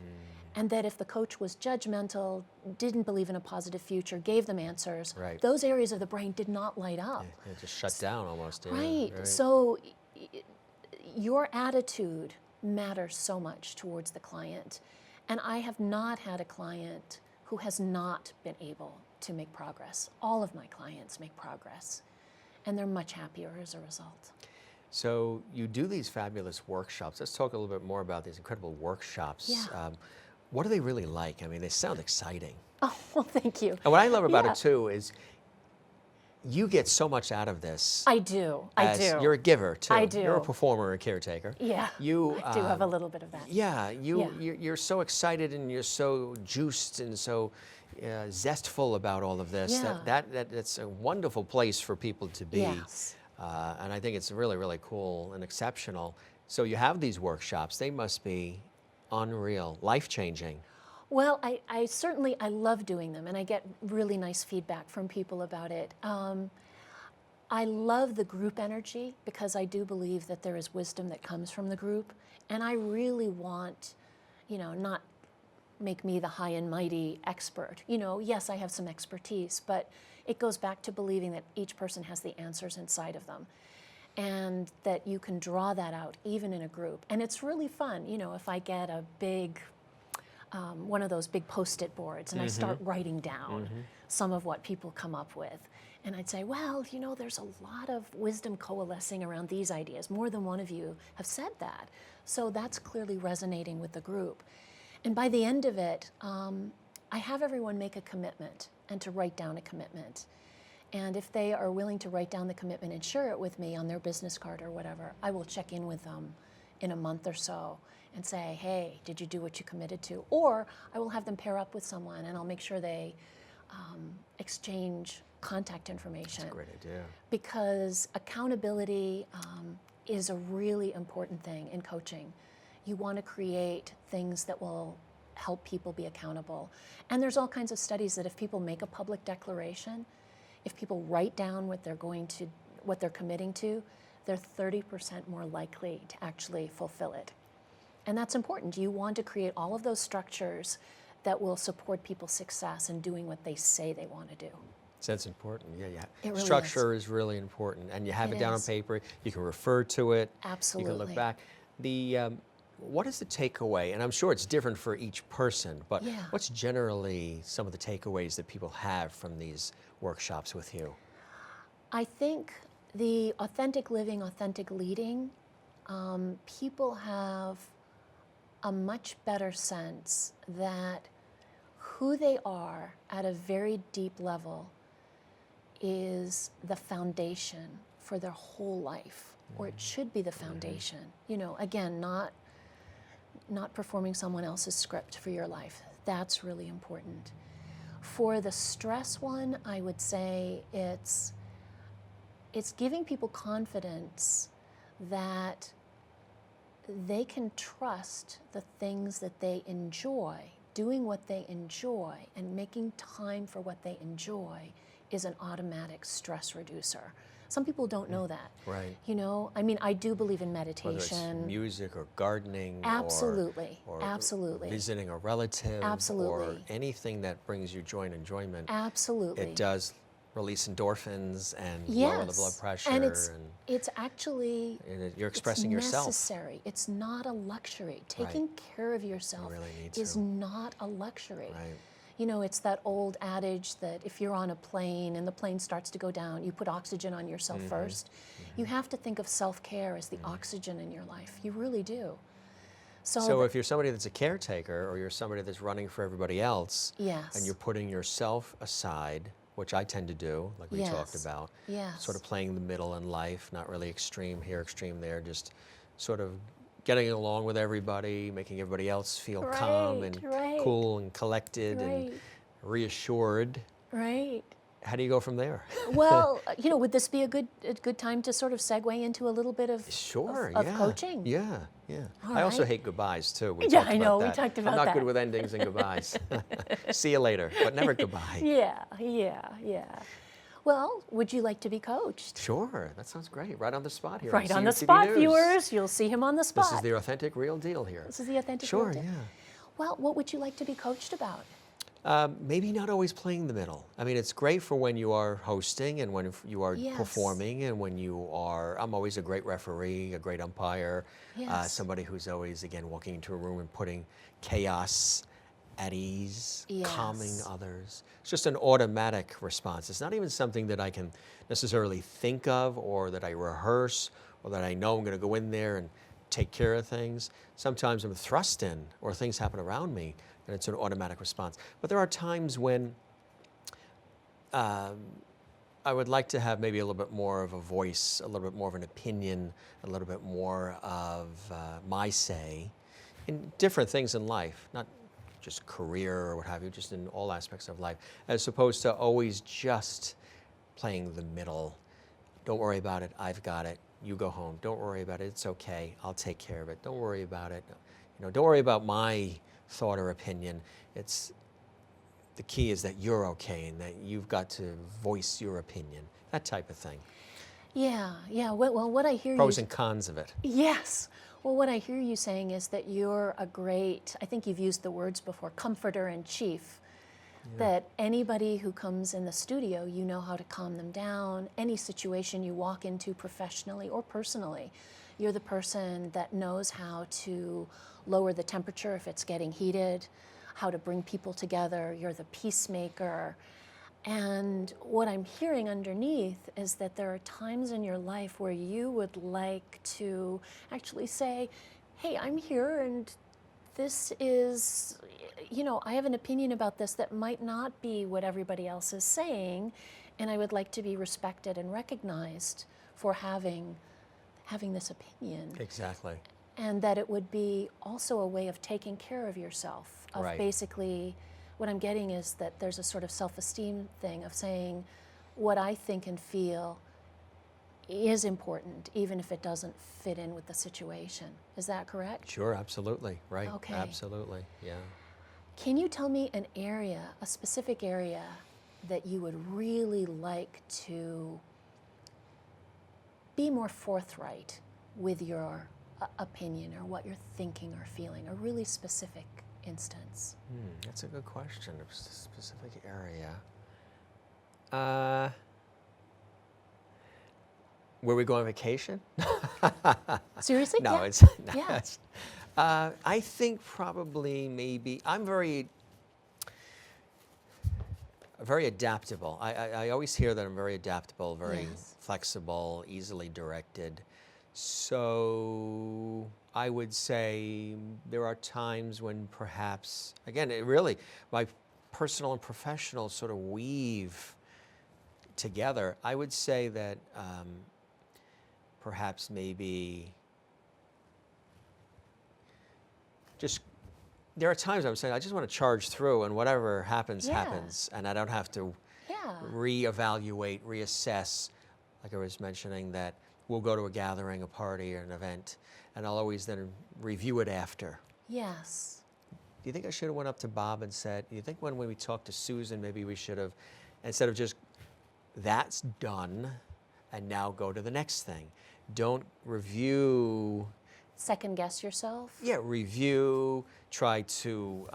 Speaker 2: And that if the coach was judgmental, didn't believe in a positive future, gave them answers, those areas of the brain did not light up.
Speaker 1: It just shut down almost.
Speaker 2: Right. So your attitude matters so much towards the client. And I have not had a client who has not been able to make progress. All of my clients make progress, and they're much happier as a result.
Speaker 1: So you do these fabulous workshops. Let's talk a little bit more about these incredible workshops.
Speaker 2: Yeah.
Speaker 1: What are they really like? I mean, they sound exciting.
Speaker 2: Oh, well, thank you.
Speaker 1: And what I love about it too is you get so much out of this.
Speaker 2: I do.
Speaker 1: You're a giver too.
Speaker 2: I do.
Speaker 1: You're a performer, a caretaker.
Speaker 2: Yeah. I do have a little bit of that.
Speaker 1: Yeah. You're so excited and you're so juiced and so zestful about all of this.
Speaker 2: Yeah.
Speaker 1: That's a wonderful place for people to be.
Speaker 2: Yes.
Speaker 1: And I think it's really, really cool and exceptional. So you have these workshops. They must be unreal, life-changing.
Speaker 2: Well, I certainly love doing them, and I get really nice feedback from people about it. I love the group energy because I do believe that there is wisdom that comes from the group, and I really want, not make me the high and mighty expert. Yes, I have some expertise, but it goes back to believing that each person has the answers inside of them, and that you can draw that out even in a group. And it's really fun, if I get a big one of those big Post-it boards, and I start writing down some of what people come up with. And I'd say, well, there's a lot of wisdom coalescing around these ideas. More than one of you have said that. So that's clearly resonating with the group. And by the end of it, I have everyone make a commitment and to write down a commitment. And if they are willing to write down the commitment and share it with me on their business card or whatever, I will check in with them in a month or so and say, hey, did you do what you committed to? Or I will have them pair up with someone and I'll make sure they exchange contact information.
Speaker 1: That's a great idea.
Speaker 2: Because accountability is a really important thing in coaching. You want to create things that will help people be accountable. And there's all kinds of studies that if people make a public declaration, if people write down what they're committing to, they're 30% more likely to actually fulfill it. And that's important. You want to create all of those structures that will support people's success in doing what they say they want to do.
Speaker 1: So that's important. Yeah, yeah.
Speaker 2: It really
Speaker 1: Structure is really important, and you have it down on paper. You can refer to it.
Speaker 2: Absolutely.
Speaker 1: You can look back. What is the takeaway? And I'm sure it's different for each person, but what's generally some of the takeaways that people have from these workshops with you?
Speaker 2: I think the authentic living, authentic leading, people have a much better sense that who they are at a very deep level is the foundation for their whole life, or it should be the foundation. You know, again, not performing someone else's script for your life. That's really important. For the stress one, I would say it's giving people confidence that they can trust the things that they enjoy, doing what they enjoy, and making time for what they enjoy is an automatic stress reducer. Some people don't know that.
Speaker 1: Right.
Speaker 2: You know, I mean, I do believe in meditation.
Speaker 1: Whether it's music or gardening.
Speaker 2: Absolutely.
Speaker 1: Or
Speaker 2: Absolutely.
Speaker 1: visiting a relative.
Speaker 2: Absolutely.
Speaker 1: Or anything that brings you joy and enjoyment.
Speaker 2: Absolutely.
Speaker 1: It does release endorphins and lower the blood pressure.
Speaker 2: And it's actually
Speaker 1: you're expressing yourself.
Speaker 2: It's necessary. It's not a luxury. Taking care of yourself is not a luxury.
Speaker 1: Right.
Speaker 2: You know, it's that old adage that if you're on a plane and the plane starts to go down, you put oxygen on yourself first. You have to think of self-care as the oxygen in your life. You really do.
Speaker 1: So if you're somebody that's a caretaker, or you're somebody that's running for everybody else, and you're putting yourself aside, which I tend to do, like we talked about, sort of playing the middle in life, not really extreme here, extreme there, just sort of getting along with everybody, making everybody else feel calm and cool and collected and reassured.
Speaker 2: Right.
Speaker 1: How do you go from there?
Speaker 2: Well, you know, would this be a good time to sort of segue into a little bit of coaching?
Speaker 1: Yeah.
Speaker 2: All
Speaker 1: I also
Speaker 2: right.
Speaker 1: hate goodbyes too.
Speaker 2: I know. We talked about that.
Speaker 1: I'm not good with endings and goodbyes. See you later, but never goodbye.
Speaker 2: Yeah. Well, would you like to be coached?
Speaker 1: Sure, that sounds great. Right on the spot here.
Speaker 2: Right on the spot, viewers. You'll see him on the spot.
Speaker 1: This is the authentic, real deal here.
Speaker 2: This is the authentic,
Speaker 1: real
Speaker 2: deal.
Speaker 1: Sure, yeah.
Speaker 2: Well, what would you like to be coached about?
Speaker 1: Maybe not always playing the middle. I mean, it's great for when you are hosting and when you are performing and when you are, I'm always a great referee, a great umpire, somebody who's always, again, walking into a room and putting chaos at ease, calming others. It's just an automatic response. It's not even something that I can necessarily think of or that I rehearse or that I know I'm going to go in there and take care of things. Sometimes I'm thrust in or things happen around me and it's an automatic response. But there are times when I would like to have maybe a little bit more of a voice, a little bit more of an opinion, a little bit more of my say in different things in life, not just career or what have you, just in all aspects of life, as opposed to always just playing the middle. Don't worry about it, I've got it. You go home. Don't worry about it, it's okay, I'll take care of it. Don't worry about it. You know, don't worry about my thought or opinion. It's the key is that you're okay and that you've got to voice your opinion. That type of thing.
Speaker 2: Yeah. Well, what I hear
Speaker 1: pros and cons of it.
Speaker 2: Yes. Well, what I hear you saying is that you're a great, I think you've used the words before, comforter in chief. That anybody who comes in the studio, you know how to calm them down. Any situation you walk into professionally or personally, you're the person that knows how to lower the temperature if it's getting heated, how to bring people together. You're the peacemaker. And what I'm hearing underneath is that there are times in your life where you would like to actually say, hey, I'm here and this is, you know, I have an opinion about this that might not be what everybody else is saying. and I would like to be respected and recognized for having this opinion.
Speaker 1: Exactly.
Speaker 2: And that it would be also a way of taking care of yourself, of
Speaker 1: Right.
Speaker 2: basically, what I'm getting is that there's a sort of self-esteem thing of saying what I think and feel is important, even if it doesn't fit in with the situation. Is that correct?
Speaker 1: Sure, absolutely. Right.
Speaker 2: Okay.
Speaker 1: Absolutely. Yeah.
Speaker 2: Can you tell me an area, a specific area, that you would really like to be more forthright with your opinion or what you're thinking or feeling, a really specific instance?
Speaker 1: That's a good question. A specific area. Where we go on vacation?
Speaker 2: Seriously?
Speaker 1: No,
Speaker 2: Yeah.
Speaker 1: it's no,
Speaker 2: Yeah.
Speaker 1: it's- I think probably maybe I'm very adaptable. I always hear that I'm very adaptable, very
Speaker 2: Yes.
Speaker 1: flexible, easily directed. So I would say there are times when perhaps, again, it really, my personal and professional sort of weave together. I would say that perhaps maybe just, there are times I'm saying I just want to charge through and whatever happens,
Speaker 2: Yeah.
Speaker 1: happens. And I don't have to
Speaker 2: Yeah.
Speaker 1: reevaluate, reassess. Like I was mentioning that we'll go to a gathering, a party, or an event, and I'll always then review it after.
Speaker 2: Yes.
Speaker 1: Do you think I should have went up to Bob and said, do you think when we talked to Susan, maybe we should have, instead of just, that's done, and now go to the next thing. Don't review,
Speaker 2: Second guess yourself?
Speaker 1: review, try to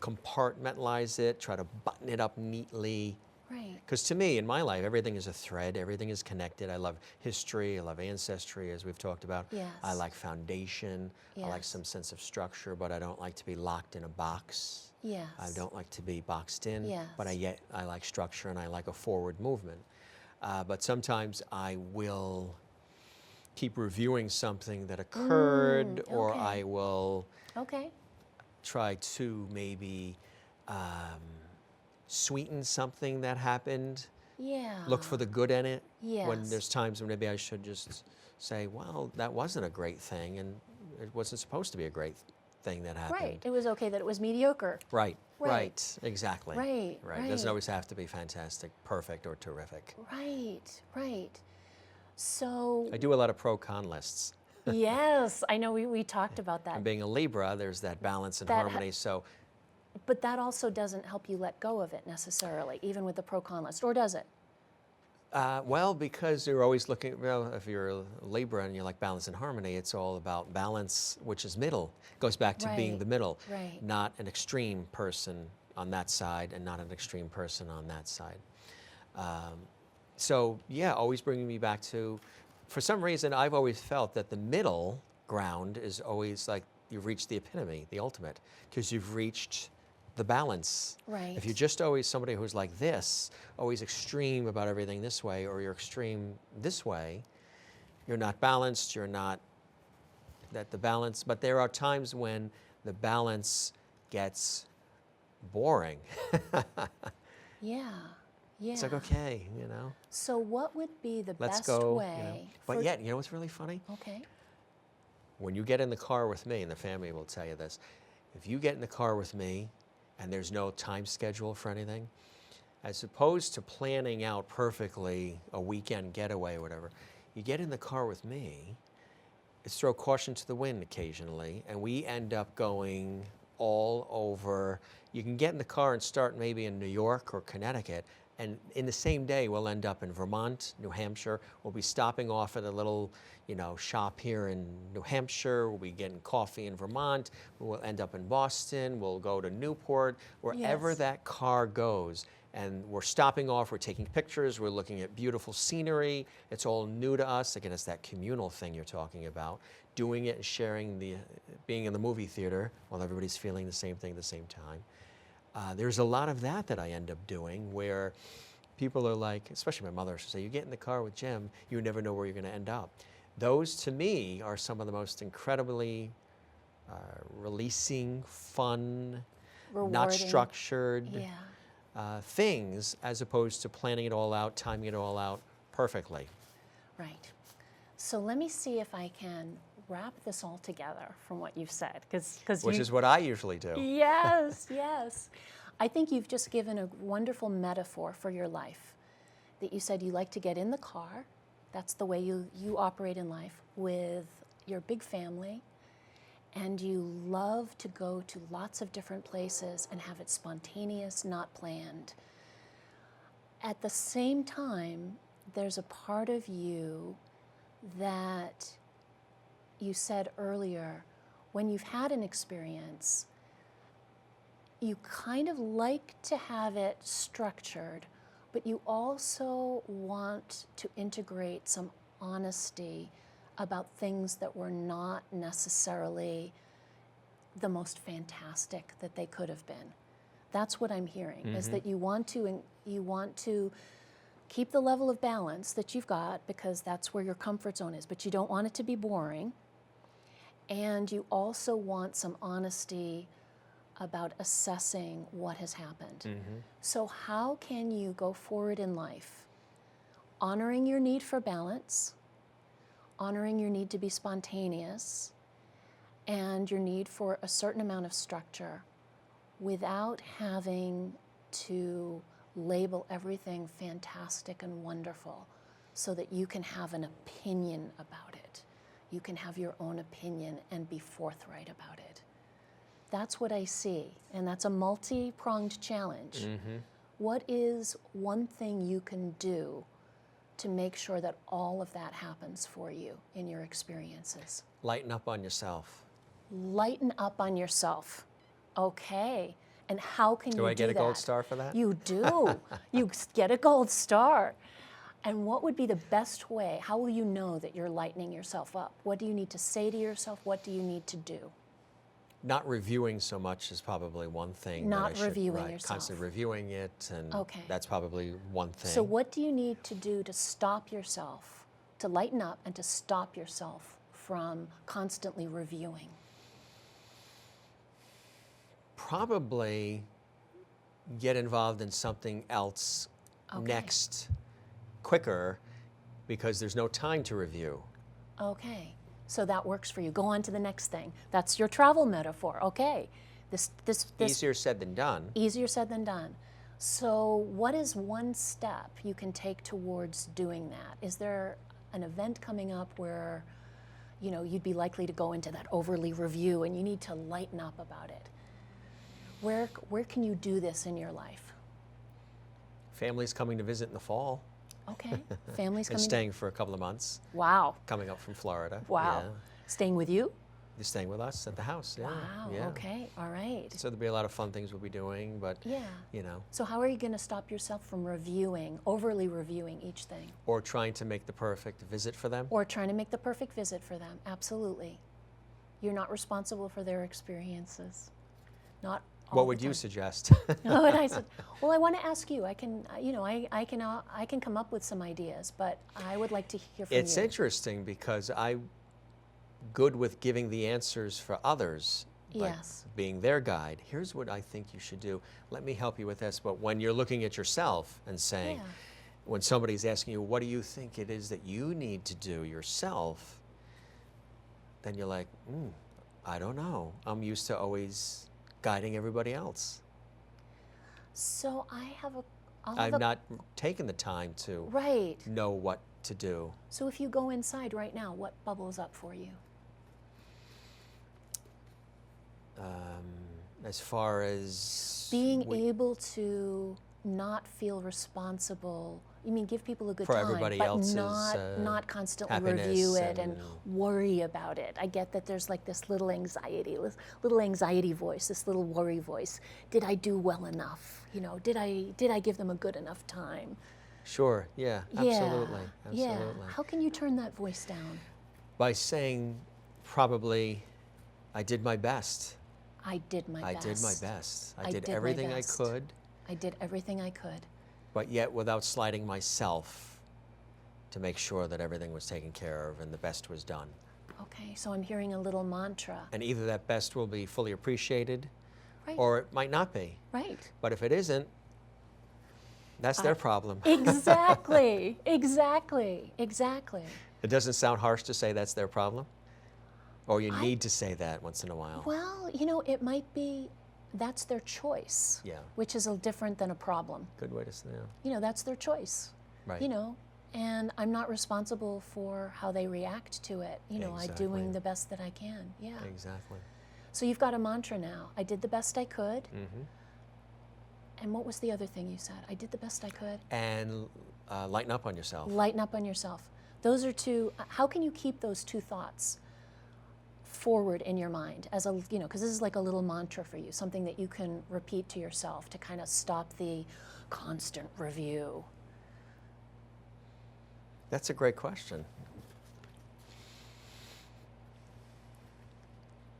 Speaker 1: compartmentalize it, try to button it up neatly.
Speaker 2: Right.
Speaker 1: Because to me, in my life, everything is a thread, everything is connected. I love history, I love ancestry, as we've talked about.
Speaker 2: Yes.
Speaker 1: I like foundation, I like
Speaker 2: Yes.
Speaker 1: some sense of structure, but I don't like to be locked in a box.
Speaker 2: Yes.
Speaker 1: I don't like to be boxed in, but
Speaker 2: Yes.
Speaker 1: I like structure and I like a forward movement. But sometimes I will keep reviewing something that occurred, or
Speaker 2: okay.
Speaker 1: I will
Speaker 2: Okay.
Speaker 1: try to maybe sweeten something that happened.
Speaker 2: Yeah.
Speaker 1: Look for the good in it. When
Speaker 2: Yes.
Speaker 1: there's times when maybe I should just say, well, that wasn't a great thing, and it wasn't supposed to be a great thing that happened.
Speaker 2: Right. It was okay that it was mediocre.
Speaker 1: Right.
Speaker 2: Right.
Speaker 1: Right. Exactly.
Speaker 2: Right,
Speaker 1: Right. It doesn't
Speaker 2: right.
Speaker 1: always have to be fantastic, perfect, or terrific.
Speaker 2: Right. Right. So,
Speaker 1: I do a lot of pro-con lists.
Speaker 2: yes, I know we talked about that.
Speaker 1: And being a Libra, there's that balance and
Speaker 2: That
Speaker 1: harmony. So
Speaker 2: But that also doesn't help you let go of it necessarily, even with the pro-con list, or does it?
Speaker 1: well, because you're always looking, well, if you're a Libra and you like balance and harmony, it's all about balance, which is middle. It goes back to being
Speaker 2: Right,
Speaker 1: the middle,
Speaker 2: right.
Speaker 1: not an extreme person on that side and not an extreme person on that side. So, yeah, always bringing me back to, for some reason, I've always felt that the middle ground is always like you've reached the epitome, the ultimate, because you've reached the balance.
Speaker 2: Right.
Speaker 1: If you're just always somebody who's like this, always extreme about everything this way, or you're extreme this way, you're not balanced, you're not that the balance, but there are times when the balance gets boring.
Speaker 2: Yeah. Yeah.
Speaker 1: It's like, okay, you know,
Speaker 2: So what would be the
Speaker 1: let's
Speaker 2: best
Speaker 1: go.
Speaker 2: way?
Speaker 1: You know. But yet, you know what's really funny?
Speaker 2: Okay.
Speaker 1: When you get in the car with me, and the family will tell you this, if you get in the car with me and there's no time schedule for anything, as opposed to planning out perfectly a weekend getaway or whatever, you get in the car with me, it's throw caution to the wind occasionally, and we end up going all over. You can get in the car and start maybe in New York or Connecticut, and in the same day we'll end up in Vermont, New Hampshire. We'll be stopping off at a little, shop here in New Hampshire. We'll be getting coffee in Vermont. We'll end up in Boston. We'll go to Newport, wherever
Speaker 2: Yes.
Speaker 1: that car goes. And we're stopping off, we're taking pictures, we're looking at beautiful scenery. It's all new to us. Again, it's that communal thing you're talking about. Doing it and sharing being in the movie theater while everybody's feeling the same thing at the same time. There's a lot of that I end up doing where people are like, especially my mother, she'll say, you get in the car with Jim, you never know where you're going to end up. Those, to me, are some of the most incredibly releasing, fun, not
Speaker 2: Rewarding.
Speaker 1: structured,
Speaker 2: Yeah.
Speaker 1: things as opposed to planning it all out, timing it all out perfectly.
Speaker 2: Right. So let me see if I can wrap this all together from what you've said,
Speaker 1: Which is what I usually do.
Speaker 2: Yes, yes. I think you've just given a wonderful metaphor for your life. That you said you like to get in the car. That's the way you operate in life with your big family. And you love to go to lots of different places and have it spontaneous, not planned. At the same time, there's a part of you that you said earlier, when you've had an experience, you kind of like to have it structured, but you also want to integrate some honesty about things that were not necessarily the most fantastic that they could have been. That's what I'm hearing, is that you want to keep the level of balance that you've got because that's where your comfort zone is, but you don't want it to be boring. And you also want some honesty about assessing what has happened. So how can you go forward in life honoring your need for balance, honoring your need to be spontaneous, and your need for a certain amount of structure without having to label everything fantastic and wonderful so that you can have an opinion about it. You can have your own opinion and be forthright about it. That's what I see, and that's a multi-pronged challenge. What is one thing you can do to make sure that all of that happens for you in your experiences?
Speaker 1: Lighten up on yourself.
Speaker 2: Lighten up on yourself. Okay. And how can you do that?
Speaker 1: Do I get a gold star for that?
Speaker 2: You do. You get a gold star. And what would be the best way? How will you know that you're lightening yourself up? What do you need to say to yourself? What do you need to do?
Speaker 1: Not reviewing so much is probably one thing.
Speaker 2: Not reviewing yourself.
Speaker 1: Constantly reviewing it, and that's probably one thing.
Speaker 2: So what do you need to do to stop yourself, to lighten up and to stop yourself from constantly reviewing?
Speaker 1: Probably get involved in something else next, quicker, because there's no time to review.
Speaker 2: Okay, so that works for you. Go on to the next thing. That's your travel metaphor. Okay, this
Speaker 1: Easier said than done.
Speaker 2: Easier said than done. So what is one step you can take towards doing that? Is there an event coming up where, you know, you'd be likely to go into that overly review and you need to lighten up about it? Where can you do this in your life?
Speaker 1: Family's coming to visit in the fall.
Speaker 2: Okay, family's
Speaker 1: and
Speaker 2: coming.
Speaker 1: staying for a couple of months.
Speaker 2: Wow.
Speaker 1: Coming up from Florida.
Speaker 2: Wow.
Speaker 1: Yeah.
Speaker 2: Staying with you?
Speaker 1: They're staying with us at the house. Yeah.
Speaker 2: Wow.
Speaker 1: Yeah.
Speaker 2: Okay. All right.
Speaker 1: So there'll be a lot of fun things we'll be doing, but you know.
Speaker 2: So how are you going to stop yourself from overly reviewing each thing?
Speaker 1: Or trying to make the perfect visit for them.
Speaker 2: Or trying to make the perfect visit for them. Absolutely. You're not responsible for their experiences. Not.
Speaker 1: What would you suggest?
Speaker 2: Oh, and I said, well, I want to ask you. I can, you know, I can come up with some ideas, but I would like to hear from you.
Speaker 1: It's interesting because I'm good with giving the answers for others. Like being their guide. Here's what I think you should do. Let me help you with this. But when you're looking at yourself and saying, when somebody's asking you, what do you think it is that you need to do yourself? Then you're like, I don't know. I'm used to always guiding everybody else.
Speaker 2: So
Speaker 1: I've not taken the time to know what to do.
Speaker 2: So if you go inside right now, what bubbles up for you?
Speaker 1: As far as
Speaker 2: being able to not feel responsible. You mean give people a good
Speaker 1: for
Speaker 2: time,
Speaker 1: everybody
Speaker 2: but
Speaker 1: else's
Speaker 2: not constantly review it and worry about it. I get that there's like this little anxiety voice, this little worry voice. Did I do well enough? You know, did I give them a good enough time?
Speaker 1: Sure. Yeah. Absolutely.
Speaker 2: Yeah. How can you turn that voice down?
Speaker 1: By saying, probably, I did my best.
Speaker 2: I did my best.
Speaker 1: I did my best. I did everything I could.
Speaker 2: I did everything I could.
Speaker 1: But yet without slighting myself to make sure that everything was taken care of and the best was done.
Speaker 2: Okay, so I'm hearing a little mantra.
Speaker 1: And either that best will be fully appreciated or it might not be.
Speaker 2: Right.
Speaker 1: But if it isn't, That's their problem.
Speaker 2: Exactly, exactly.
Speaker 1: It doesn't sound harsh to say that's their problem? Or you need to say that once in a while?
Speaker 2: Well, it might be that's their choice,
Speaker 1: Yeah.
Speaker 2: which is different than a problem.
Speaker 1: Good way to say it.
Speaker 2: That's their choice.
Speaker 1: Right.
Speaker 2: And I'm not responsible for how they react to it. I'm
Speaker 1: Exactly.
Speaker 2: doing the best that I can. Yeah.
Speaker 1: Exactly.
Speaker 2: So you've got a mantra now. I did the best I could.
Speaker 1: Mm-hmm.
Speaker 2: And what was the other thing you said? I did the best I could.
Speaker 1: And lighten up on yourself.
Speaker 2: Lighten up on yourself. Those are two. How can you keep those two thoughts forward in your mind as because this is like a little mantra for you, something that you can repeat to yourself to kind of stop the constant review?
Speaker 1: That's a great question.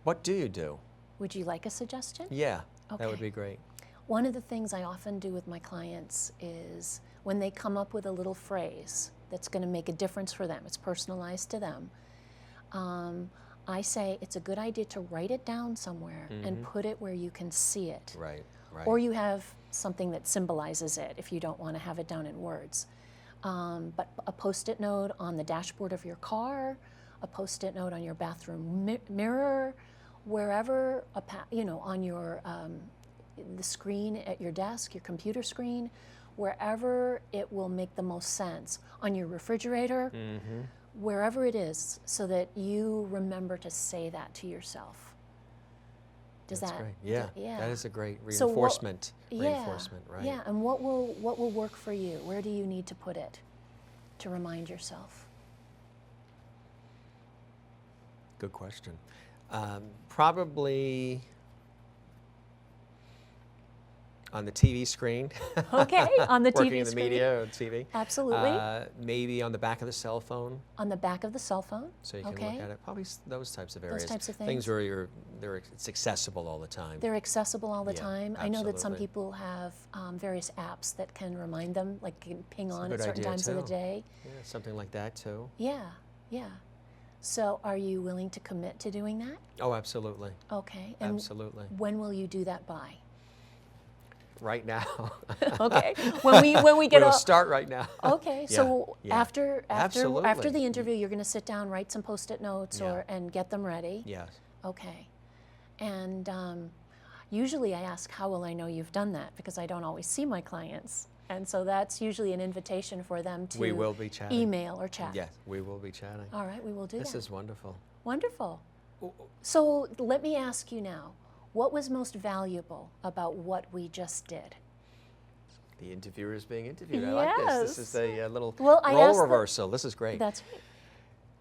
Speaker 1: What do you do?
Speaker 2: Would you like a suggestion?
Speaker 1: Yeah,
Speaker 2: Okay.
Speaker 1: that would be great.
Speaker 2: One of the things I often do with my clients is when they come up with a little phrase that's going to make a difference for them, it's personalized to them, I say it's a good idea to write it down somewhere and put it where you can see it.
Speaker 1: Right, right.
Speaker 2: Or you have something that symbolizes it if you don't want to have it down in words. But a Post-it note on the dashboard of your car, a Post-it note on your bathroom mirror, wherever, on your the screen at your desk, your computer screen, wherever it will make the most sense, on your refrigerator, wherever it is, so that you remember to say that to yourself. Does
Speaker 1: That's
Speaker 2: that?
Speaker 1: great. Yeah,
Speaker 2: Yeah.
Speaker 1: that is a great
Speaker 2: So
Speaker 1: reinforcement.
Speaker 2: Yeah,
Speaker 1: Reinforcement, right?
Speaker 2: Yeah, and what will work for you? Where do you need to put it to remind yourself?
Speaker 1: Good question. Probably on the TV screen.
Speaker 2: Okay, on the TV
Speaker 1: Working in the
Speaker 2: screen.
Speaker 1: media or TV.
Speaker 2: Absolutely.
Speaker 1: Maybe on the back of the cell phone,
Speaker 2: On the back of the cell phone.
Speaker 1: so you can
Speaker 2: Okay.
Speaker 1: look at it. Probably those types of areas.
Speaker 2: types of
Speaker 1: Things
Speaker 2: things.
Speaker 1: where it's accessible all the time.
Speaker 2: They're accessible all the
Speaker 1: Yeah,
Speaker 2: time. I know that some
Speaker 1: absolutely.
Speaker 2: people have various apps that can remind them, like can ping
Speaker 1: It's a
Speaker 2: on
Speaker 1: good
Speaker 2: at certain
Speaker 1: idea,
Speaker 2: times of the
Speaker 1: too.
Speaker 2: day.
Speaker 1: Yeah, something like that too.
Speaker 2: Yeah, yeah. So are you willing to commit to doing that?
Speaker 1: Oh, absolutely.
Speaker 2: Okay. And
Speaker 1: Absolutely.
Speaker 2: when will you do that by?
Speaker 1: Right now.
Speaker 2: Okay. When we get
Speaker 1: We'll
Speaker 2: off.
Speaker 1: start right now.
Speaker 2: Okay, so
Speaker 1: yeah.
Speaker 2: after
Speaker 1: Absolutely.
Speaker 2: the interview, you're going to sit down, write some Post-it notes,
Speaker 1: Yeah.
Speaker 2: and get them ready.
Speaker 1: Yes.
Speaker 2: Okay, and usually I ask, how will I know you've done that? Because I don't always see my clients, and so that's usually an invitation for them to
Speaker 1: We will be chatting.
Speaker 2: email or chat.
Speaker 1: Yes, we will be chatting.
Speaker 2: All right, we will do
Speaker 1: This
Speaker 2: that.
Speaker 1: is wonderful.
Speaker 2: Wonderful. So let me ask you now, what was most valuable about what we just did?
Speaker 1: The interviewer is being interviewed. I like this. This is
Speaker 2: Yes.
Speaker 1: a little
Speaker 2: Well, I
Speaker 1: role
Speaker 2: asked the-
Speaker 1: reversal. This is great.
Speaker 2: That's right.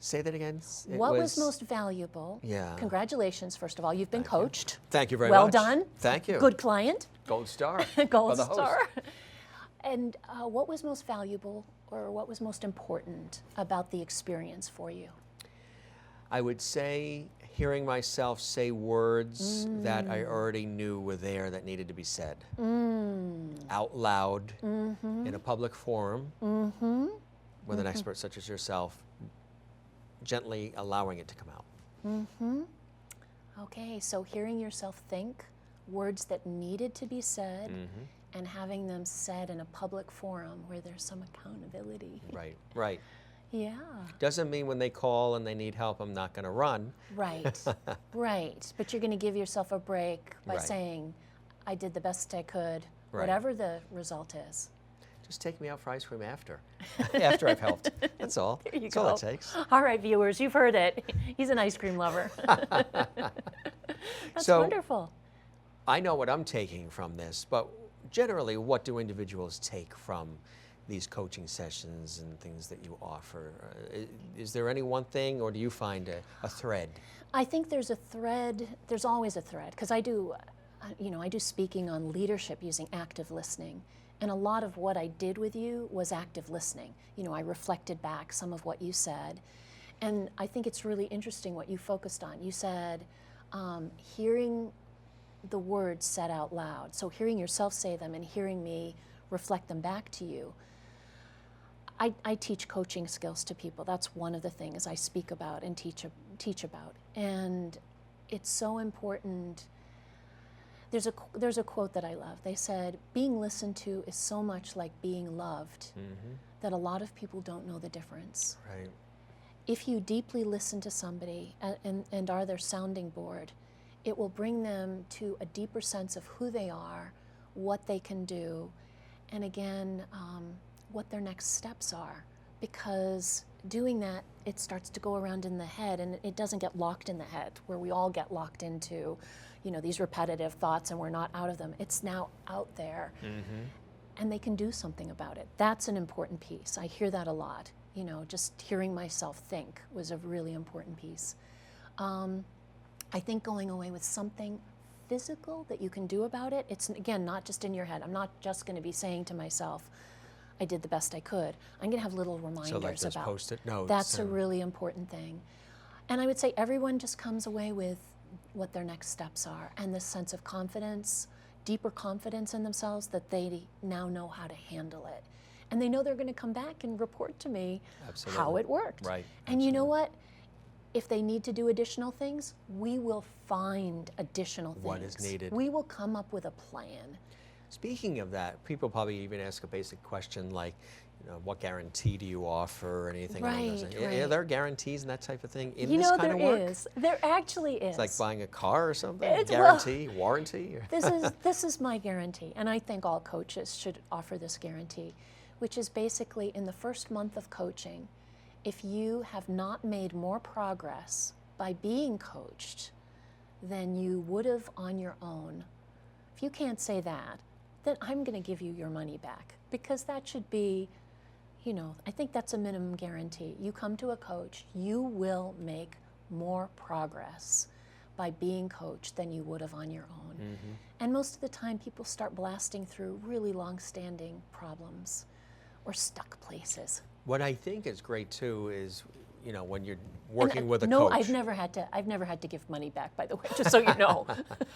Speaker 1: Say that again. It
Speaker 2: What was most valuable?
Speaker 1: Yeah.
Speaker 2: Congratulations, first of all. You've been
Speaker 1: Thank you.
Speaker 2: coached.
Speaker 1: Thank you very
Speaker 2: Well
Speaker 1: much.
Speaker 2: done.
Speaker 1: Thank you.
Speaker 2: Good client.
Speaker 1: Gold star.
Speaker 2: Gold
Speaker 1: for the host.
Speaker 2: star. And what was most valuable or what was most important about the experience for you?
Speaker 1: I would say hearing myself say words that I already knew were there that needed to be said out loud in a public forum with an expert such as yourself, gently allowing it to come out.
Speaker 2: Okay, so hearing yourself think words that needed to be said and having them said in a public forum where there's some accountability.
Speaker 1: Right, right.
Speaker 2: Yeah.
Speaker 1: Doesn't mean when they call and they need help, I'm not going to run.
Speaker 2: Right, right. But you're going to give yourself a break by
Speaker 1: Right.
Speaker 2: saying, I did the best I could,
Speaker 1: Right.
Speaker 2: whatever the result is.
Speaker 1: Just take me out for ice cream after, after I've helped. That's all.
Speaker 2: There you
Speaker 1: That's
Speaker 2: go.
Speaker 1: all it takes.
Speaker 2: All right, viewers, you've heard it. He's an ice cream lover. That's
Speaker 1: So-
Speaker 2: wonderful.
Speaker 1: I know what I'm taking from this, but generally, what do individuals take from these coaching sessions and things that you offer? Is there any one thing, or do you find a thread?
Speaker 2: I think there's a thread, there's always a thread, because I do speaking on leadership using active listening. And a lot of what I did with you was active listening. I reflected back some of what you said. And I think it's really interesting what you focused on. You said hearing the words said out loud. So hearing yourself say them and hearing me reflect them back to you. I teach coaching skills to people. That's one of the things I speak about and teach about. And it's so important There's a quote that I love. They said, being listened to is so much like being loved that a lot of people don't know the difference.
Speaker 1: Right.
Speaker 2: If you deeply listen to somebody and are their sounding board, it will bring them to a deeper sense of who they are, what they can do, and again, what their next steps are. Because doing that, it starts to go around in the head, and it doesn't get locked in the head, where we all get locked into, these repetitive thoughts and we're not out of them. It's now out there, and they can do something about it. That's an important piece. I hear that a lot. Just hearing myself think was a really important piece. I think going away with something physical that you can do about it, it's, again, not just in your head. I'm not just going to be saying to myself, I did the best I could. I'm going to have little reminders
Speaker 1: So like those
Speaker 2: about
Speaker 1: Post-it notes.
Speaker 2: That's a really important thing. And I would say everyone just comes away with what their next steps are and this sense of confidence, deeper confidence in themselves that they now know how to handle it. And they know they're going to come back and report to me how it worked.
Speaker 1: Right.
Speaker 2: And you know what? If they need to do additional things, we will find additional things.
Speaker 1: What is needed.
Speaker 2: We will come up with a plan.
Speaker 1: Speaking of that, people probably even ask a basic question like, what guarantee do you offer or anything along those lines? Are there guarantees and that type of thing in this kind of work?
Speaker 2: There is. There actually is.
Speaker 1: It's like buying a car or something?
Speaker 2: It's,
Speaker 1: Guarantee, warranty?
Speaker 2: This is my guarantee, and I think all coaches should offer this guarantee, which is basically in the first month of coaching, if you have not made more progress by being coached than you would have on your own, if you can't say that, then I'm going to give you your money back, because that should be, I think that's a minimum guarantee. You come to a coach, you will make more progress by being coached than you would have on your own. And most of the time, people start blasting through really long-standing problems or stuck places.
Speaker 1: What I think is great too is, when you're working with a
Speaker 2: no,
Speaker 1: coach.
Speaker 2: I've never had to give money back, by the way, just so you know.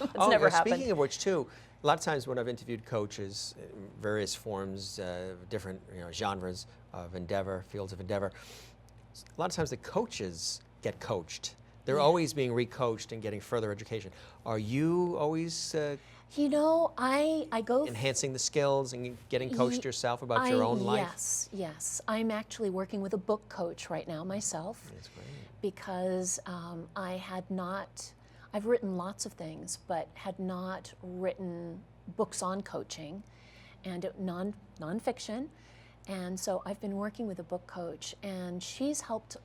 Speaker 2: It's never happened.
Speaker 1: Speaking of which too, a lot of times when I've interviewed coaches, various forms, different genres of endeavor, fields of endeavor, a lot of times the coaches get coached. They're always being recoached and getting further education. Are you always
Speaker 2: I go
Speaker 1: enhancing the skills and getting coached yourself about your own life?
Speaker 2: Yes. I'm actually working with a book coach right now myself.
Speaker 1: That's great.
Speaker 2: Because I've written lots of things, but had not written books on coaching and nonfiction. And so I've been working with a book coach, and she's helped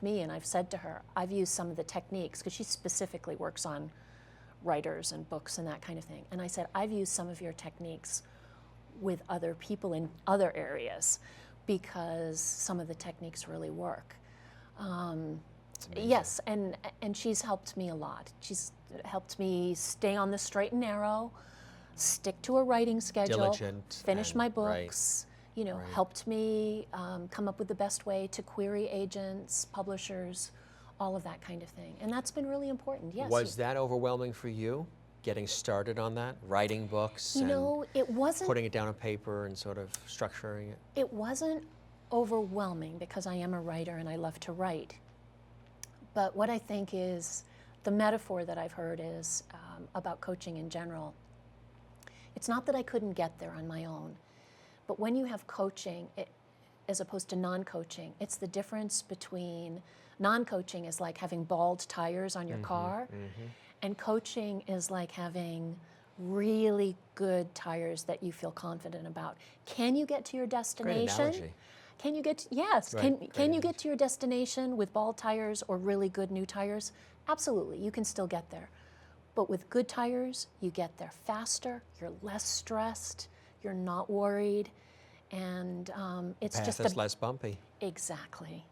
Speaker 2: me, and I've said to her, I've used some of the techniques, because she specifically works on writers and books and that kind of thing. And I said, I've used some of your techniques with other people in other areas, because some of the techniques really work. Yes, and she's helped me a lot. She's helped me stay on the straight and narrow, stick to a writing schedule,
Speaker 1: Diligent,
Speaker 2: finish my books, helped me come up with the best way to query agents, publishers, all of that kind of thing. And that's been really important, yes.
Speaker 1: Was that overwhelming for you, getting started on that, writing books
Speaker 2: it wasn't,
Speaker 1: putting it down on paper and sort of structuring it?
Speaker 2: It wasn't overwhelming, because I am a writer and I love to write. But what I think is, the metaphor that I've heard is about coaching in general. It's not that I couldn't get there on my own, but when you have coaching, as opposed to non-coaching, it's the difference between non-coaching is like having bald tires on your car, and coaching is like having really good tires that you feel confident about. Can you get to your destination?
Speaker 1: Great analogy.
Speaker 2: Can you get can you get to your destination with bald tires or really good new tires? Absolutely, you can still get there. But with good tires, you get there faster, you're less stressed, you're not worried, and it's
Speaker 1: Path
Speaker 2: just
Speaker 1: is less bumpy.
Speaker 2: Exactly.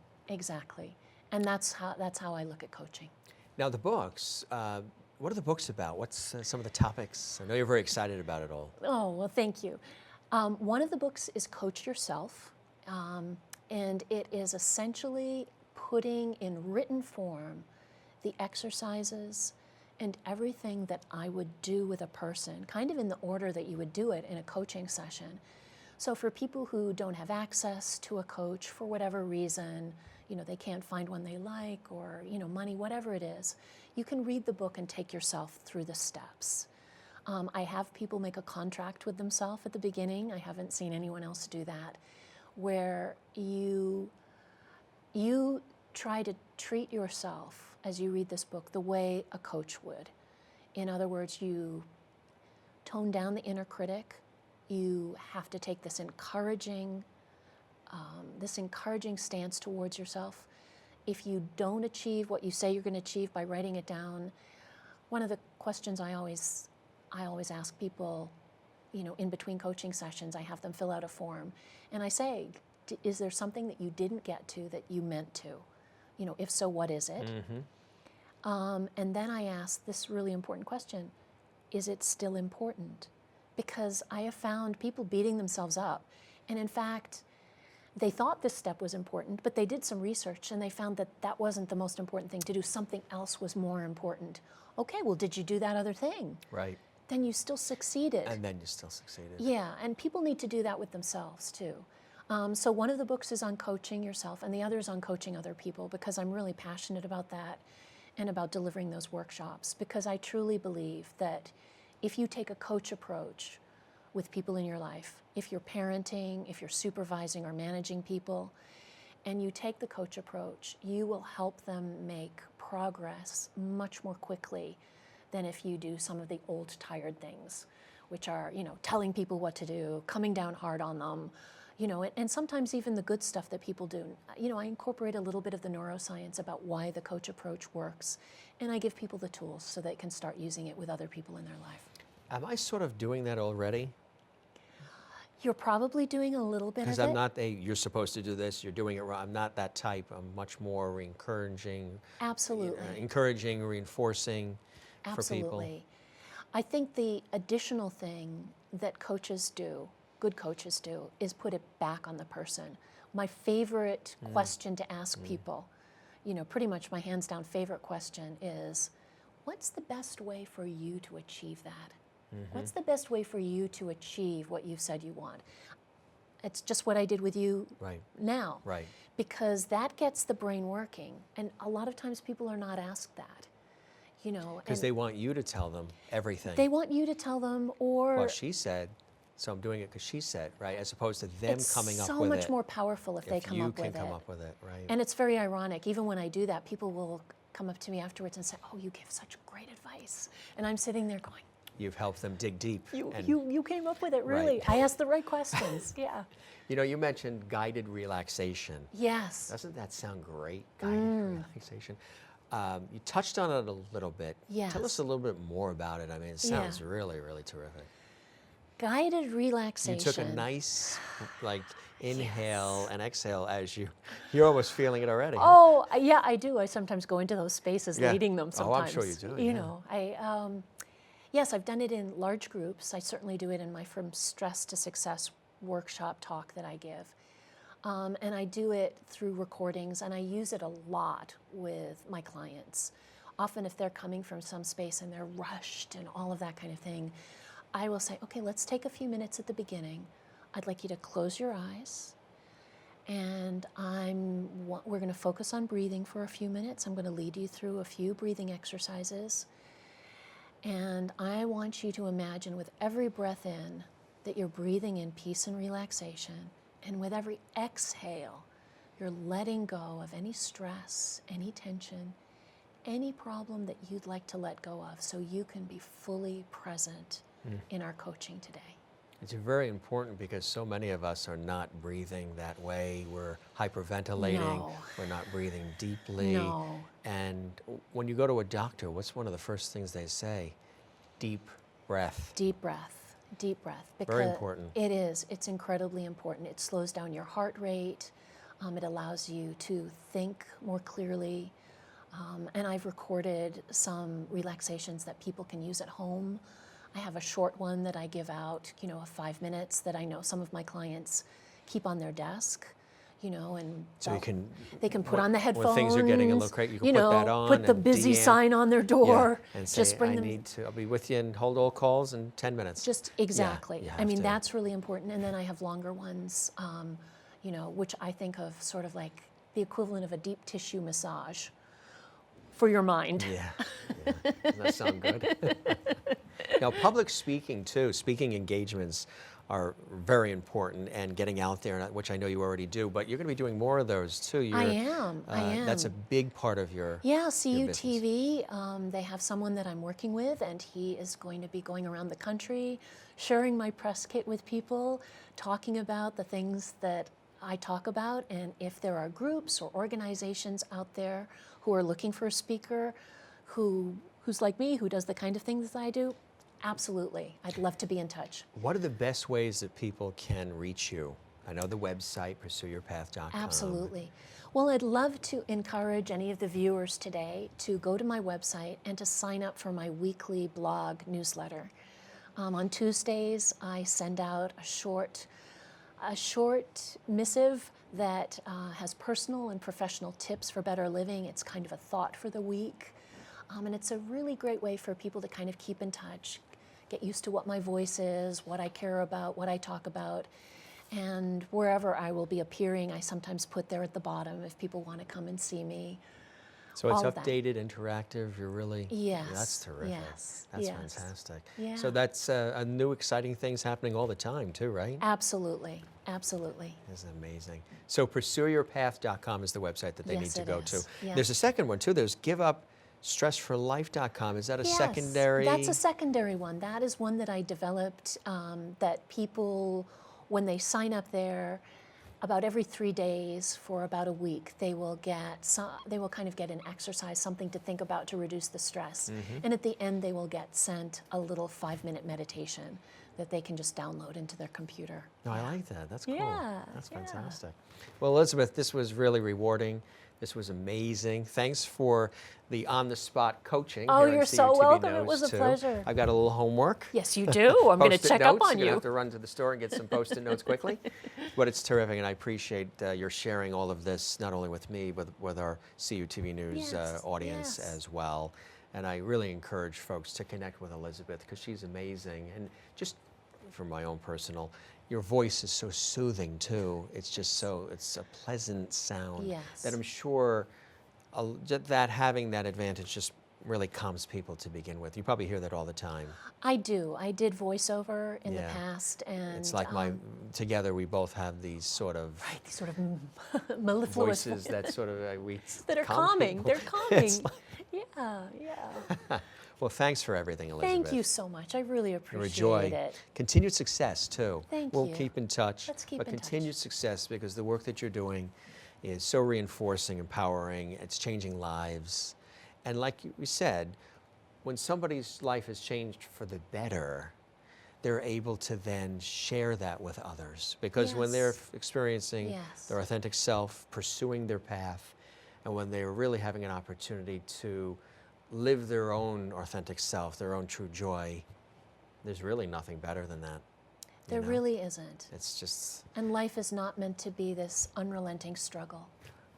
Speaker 2: And that's how I look at coaching.
Speaker 1: Now the books, what are the books about? What's some of the topics? I know you're very excited about it all.
Speaker 2: Oh, well, thank you. One of the books is Coach Yourself, and it is essentially putting in written form the exercises and everything that I would do with a person, kind of in the order that you would do it in a coaching session. So for people who don't have access to a coach for whatever reason, they can't find one they like, or money, whatever it is, you can read the book and take yourself through the steps. I have people make a contract with themselves at the beginning. I haven't seen anyone else do that, where you try to treat yourself as you read this book the way a coach would. In other words, you tone down the inner critic. You have to take this encouraging stance towards yourself. If you don't achieve what you say you're going to achieve by writing it down, one of the questions I always ask people, in between coaching sessions, I have them fill out a form, and I say, is there something that you didn't get to that you meant to? If so, what is it? Mm-hmm. And then I ask this really important question: is it still important? Because I have found people beating themselves up, and in fact, they thought this step was important, but they did some research and they found that that wasn't the most important thing to do. Something else was more important. Okay, well, did you do that other thing?
Speaker 1: Right.
Speaker 2: Then you still succeeded.
Speaker 1: And then you still succeeded.
Speaker 2: Yeah, and people need to do that with themselves too. So one of the books is on coaching yourself, and the other is on coaching other people, because I'm really passionate about that and about delivering those workshops, because I truly believe that if you take a coach approach with people in your life, if you're parenting, if you're supervising or managing people, and you take the coach approach, you will help them make progress much more quickly than if you do some of the old tired things, which are, telling people what to do, coming down hard on them, and sometimes even the good stuff that people do. I incorporate a little bit of the neuroscience about why the coach approach works, and I give people the tools so they can start using it with other people in their life.
Speaker 1: Am I sort of doing that already?
Speaker 2: You're probably doing a little bit of it.
Speaker 1: Because I'm not you're supposed to do this, you're doing it wrong. I'm not that type. I'm much more encouraging.
Speaker 2: Absolutely.
Speaker 1: Encouraging, reinforcing for people.
Speaker 2: Absolutely. I think the additional thing that coaches do, good coaches do, is put it back on the person. My favorite question to ask people, pretty much my hands down favorite question is, what's the best way for you to achieve that? Mm-hmm. What's the best way for you to achieve what you've said you want? It's just what I did with you now. Right. Because that gets the brain working. And a lot of times people are not asked that.
Speaker 1: Because they want you to tell them everything.
Speaker 2: They want you to tell them, or...
Speaker 1: Well, she said, so I'm doing it because she said, right? As opposed to them coming up with it.
Speaker 2: It's so much more powerful if they come up with it.
Speaker 1: You can come up with it, right?
Speaker 2: And it's very ironic. Even when I do that, people will come up to me afterwards and say, oh, you give such great advice. And I'm sitting there going,
Speaker 1: you've helped them dig deep.
Speaker 2: You came up with it, really. Right. I asked the right questions, yeah.
Speaker 1: You mentioned guided relaxation.
Speaker 2: Yes.
Speaker 1: Doesn't that sound great, guided relaxation? You touched on it a little bit.
Speaker 2: Yes.
Speaker 1: Tell us a little bit more about it. I mean, it sounds really, really terrific.
Speaker 2: Guided relaxation.
Speaker 1: You took a nice, inhale and exhale as you're almost feeling it already.
Speaker 2: Oh, yeah, I do. I sometimes go into those spaces, leading them sometimes.
Speaker 1: Oh, I'm sure you do.
Speaker 2: Yes, I've done it in large groups. I certainly do it in my From Stress to Success workshop talk that I give. And I do it through recordings, and I use it a lot with my clients. Often if they're coming from some space and they're rushed and all of that kind of thing, I will say, okay, let's take a few minutes at the beginning. I'd like you to close your eyes, and we're going to focus on breathing for a few minutes. I'm going to lead you through a few breathing exercises. And I want you to imagine with every breath in that you're breathing in peace and relaxation. And with every exhale, you're letting go of any stress, any tension, any problem that you'd like to let go of, so you can be fully present in our coaching today.
Speaker 1: It's very important because so many of us are not breathing that way. We're hyperventilating.
Speaker 2: No.
Speaker 1: We're not breathing deeply.
Speaker 2: No.
Speaker 1: And when you go to a doctor, what's one of the first things they say? Deep breath.
Speaker 2: Deep breath. Deep breath.
Speaker 1: Very important.
Speaker 2: It is. It's incredibly important. It slows down your heart rate. It allows you to think more clearly. And I've recorded some relaxations that people can use at home. I have a short one that I give out, of 5 minutes that I know some of my clients keep on their desk, and
Speaker 1: so
Speaker 2: they can put on the headphones.
Speaker 1: When things are getting a little crazy, you can put that on.
Speaker 2: Put the busy sign on their door.
Speaker 1: Yeah, and say, I'll be with you and hold all calls in 10 minutes.
Speaker 2: Just exactly. Yeah, that's really important. And then I have longer ones, which I think of sort of like the equivalent of a deep tissue massage for your mind.
Speaker 1: Yeah. Doesn't that sound good? Now, public speaking too, speaking engagements are very important, and getting out there, which I know you already do, but you're going to be doing more of those too.
Speaker 2: I am.
Speaker 1: That's a big part of your
Speaker 2: Yeah,
Speaker 1: your business.
Speaker 2: CUTV, they have someone that I'm working with, and he is going to be going around the country, sharing my press kit with people, talking about the things that I talk about, and if there are groups or organizations out there who are looking for a speaker who's like me, who does the kind of things that I do, absolutely. I'd love to be in touch.
Speaker 1: What are the best ways that people can reach you? I know the website, pursueyourpath.com.
Speaker 2: Absolutely. Well, I'd love to encourage any of the viewers today to go to my website and to sign up for my weekly blog newsletter. On Tuesdays, I send out a short missive that has personal and professional tips for better living. It's kind of a thought for the week. And it's a really great way for people to kind of keep in touch, get used to what my voice is, what I care about, what I talk about. And wherever I will be appearing, I sometimes put there at the bottom if people want to come and see me.
Speaker 1: So it's
Speaker 2: all of that.
Speaker 1: updated, interactive, you're really,
Speaker 2: Yes.
Speaker 1: that's terrific.
Speaker 2: Yes.
Speaker 1: That's
Speaker 2: yes.
Speaker 1: fantastic.
Speaker 2: Yeah.
Speaker 1: So that's a new exciting things happening all the time too, right?
Speaker 2: Absolutely. Absolutely.
Speaker 1: Isn't it amazing? So pursueyourpath.com is the website that they
Speaker 2: Yes,
Speaker 1: need to
Speaker 2: it
Speaker 1: go
Speaker 2: is.
Speaker 1: to.
Speaker 2: Yes.
Speaker 1: There's a second one too. There's giveupstressforlife.com. Is that a
Speaker 2: Yes,
Speaker 1: secondary?
Speaker 2: That's a secondary one. That is one that I developed that people, when they sign up there, about every 3 days for about a week, they will kind of get an exercise, something to think about to reduce the stress. And at the end, they will get sent a little 5-minute meditation that they can just download into their computer.
Speaker 1: No, I like that. That's cool.
Speaker 2: Yeah,
Speaker 1: That's
Speaker 2: yeah.
Speaker 1: fantastic. Well, Elizabeth, this was really rewarding. This was amazing. Thanks for the on-the-spot coaching.
Speaker 2: Oh,
Speaker 1: here on
Speaker 2: you're so
Speaker 1: CUTV
Speaker 2: welcome. It
Speaker 1: Knows,
Speaker 2: was a
Speaker 1: too.
Speaker 2: pleasure.
Speaker 1: I've got a little homework.
Speaker 2: Yes, you do. I'm going to
Speaker 1: Post-it
Speaker 2: check up
Speaker 1: notes.
Speaker 2: on
Speaker 1: You're going to
Speaker 2: you.
Speaker 1: have to run to the store and get some Post-it notes quickly. But it's terrific, and I appreciate your sharing all of this, not only with me, but with our CUTV News
Speaker 2: Yes,
Speaker 1: audience
Speaker 2: yes.
Speaker 1: as well. And I really encourage folks to connect with Elizabeth because she's amazing. And just for my own personal, your voice is so soothing too. It's just so, it's a pleasant sound
Speaker 2: Yes.
Speaker 1: that I'm sure that having that advantage just really calms people to begin with. You probably hear that all the time.
Speaker 2: I do. I did voiceover in the
Speaker 1: Yeah.
Speaker 2: past, and
Speaker 1: It's like together we both have these sort of
Speaker 2: right, these sort of mellifluous
Speaker 1: voices that sort of we
Speaker 2: that are
Speaker 1: calm
Speaker 2: calming.
Speaker 1: people.
Speaker 2: They're calming.
Speaker 1: It's like-
Speaker 2: Yeah.
Speaker 1: well, thanks for everything, Elizabeth.
Speaker 2: Thank you so much. I really
Speaker 1: You're a
Speaker 2: appreciate
Speaker 1: joy.
Speaker 2: it.
Speaker 1: Continued success too.
Speaker 2: Thank
Speaker 1: we'll
Speaker 2: you.
Speaker 1: keep in touch.
Speaker 2: Let's keep
Speaker 1: but
Speaker 2: in touch.
Speaker 1: continued success because the work that you're doing is so reinforcing, empowering. It's changing lives, and like we said, when somebody's life has changed for the better, they're able to then share that with others because when they're
Speaker 2: Yes.
Speaker 1: experiencing
Speaker 2: Yes.
Speaker 1: their authentic self, pursuing their path, and when they're really having an opportunity to live their own authentic self, their own true joy, there's really nothing better than that. you
Speaker 2: There
Speaker 1: know?
Speaker 2: really isn't.
Speaker 1: It's just,
Speaker 2: And life is not meant to be this unrelenting struggle.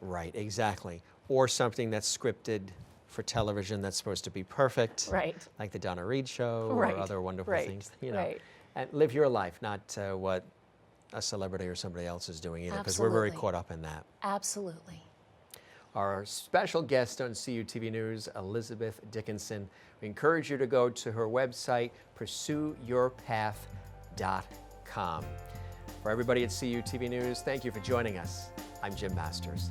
Speaker 1: right, exactly. Or something that's scripted for television that's supposed to be perfect.
Speaker 2: Right.
Speaker 1: Like the Donna Reed show
Speaker 2: Right,
Speaker 1: or other wonderful
Speaker 2: right,
Speaker 1: things, you know.
Speaker 2: right.
Speaker 1: And live your life, not what a celebrity or somebody else is doing either, because we're very
Speaker 2: Absolutely.
Speaker 1: caught up in that.
Speaker 2: Absolutely.
Speaker 1: Our special guest on CUTV News, Elizabeth Dickinson. We encourage you to go to her website, pursueyourpath.com. For everybody at CUTV News, thank you for joining us. I'm Jim Masters.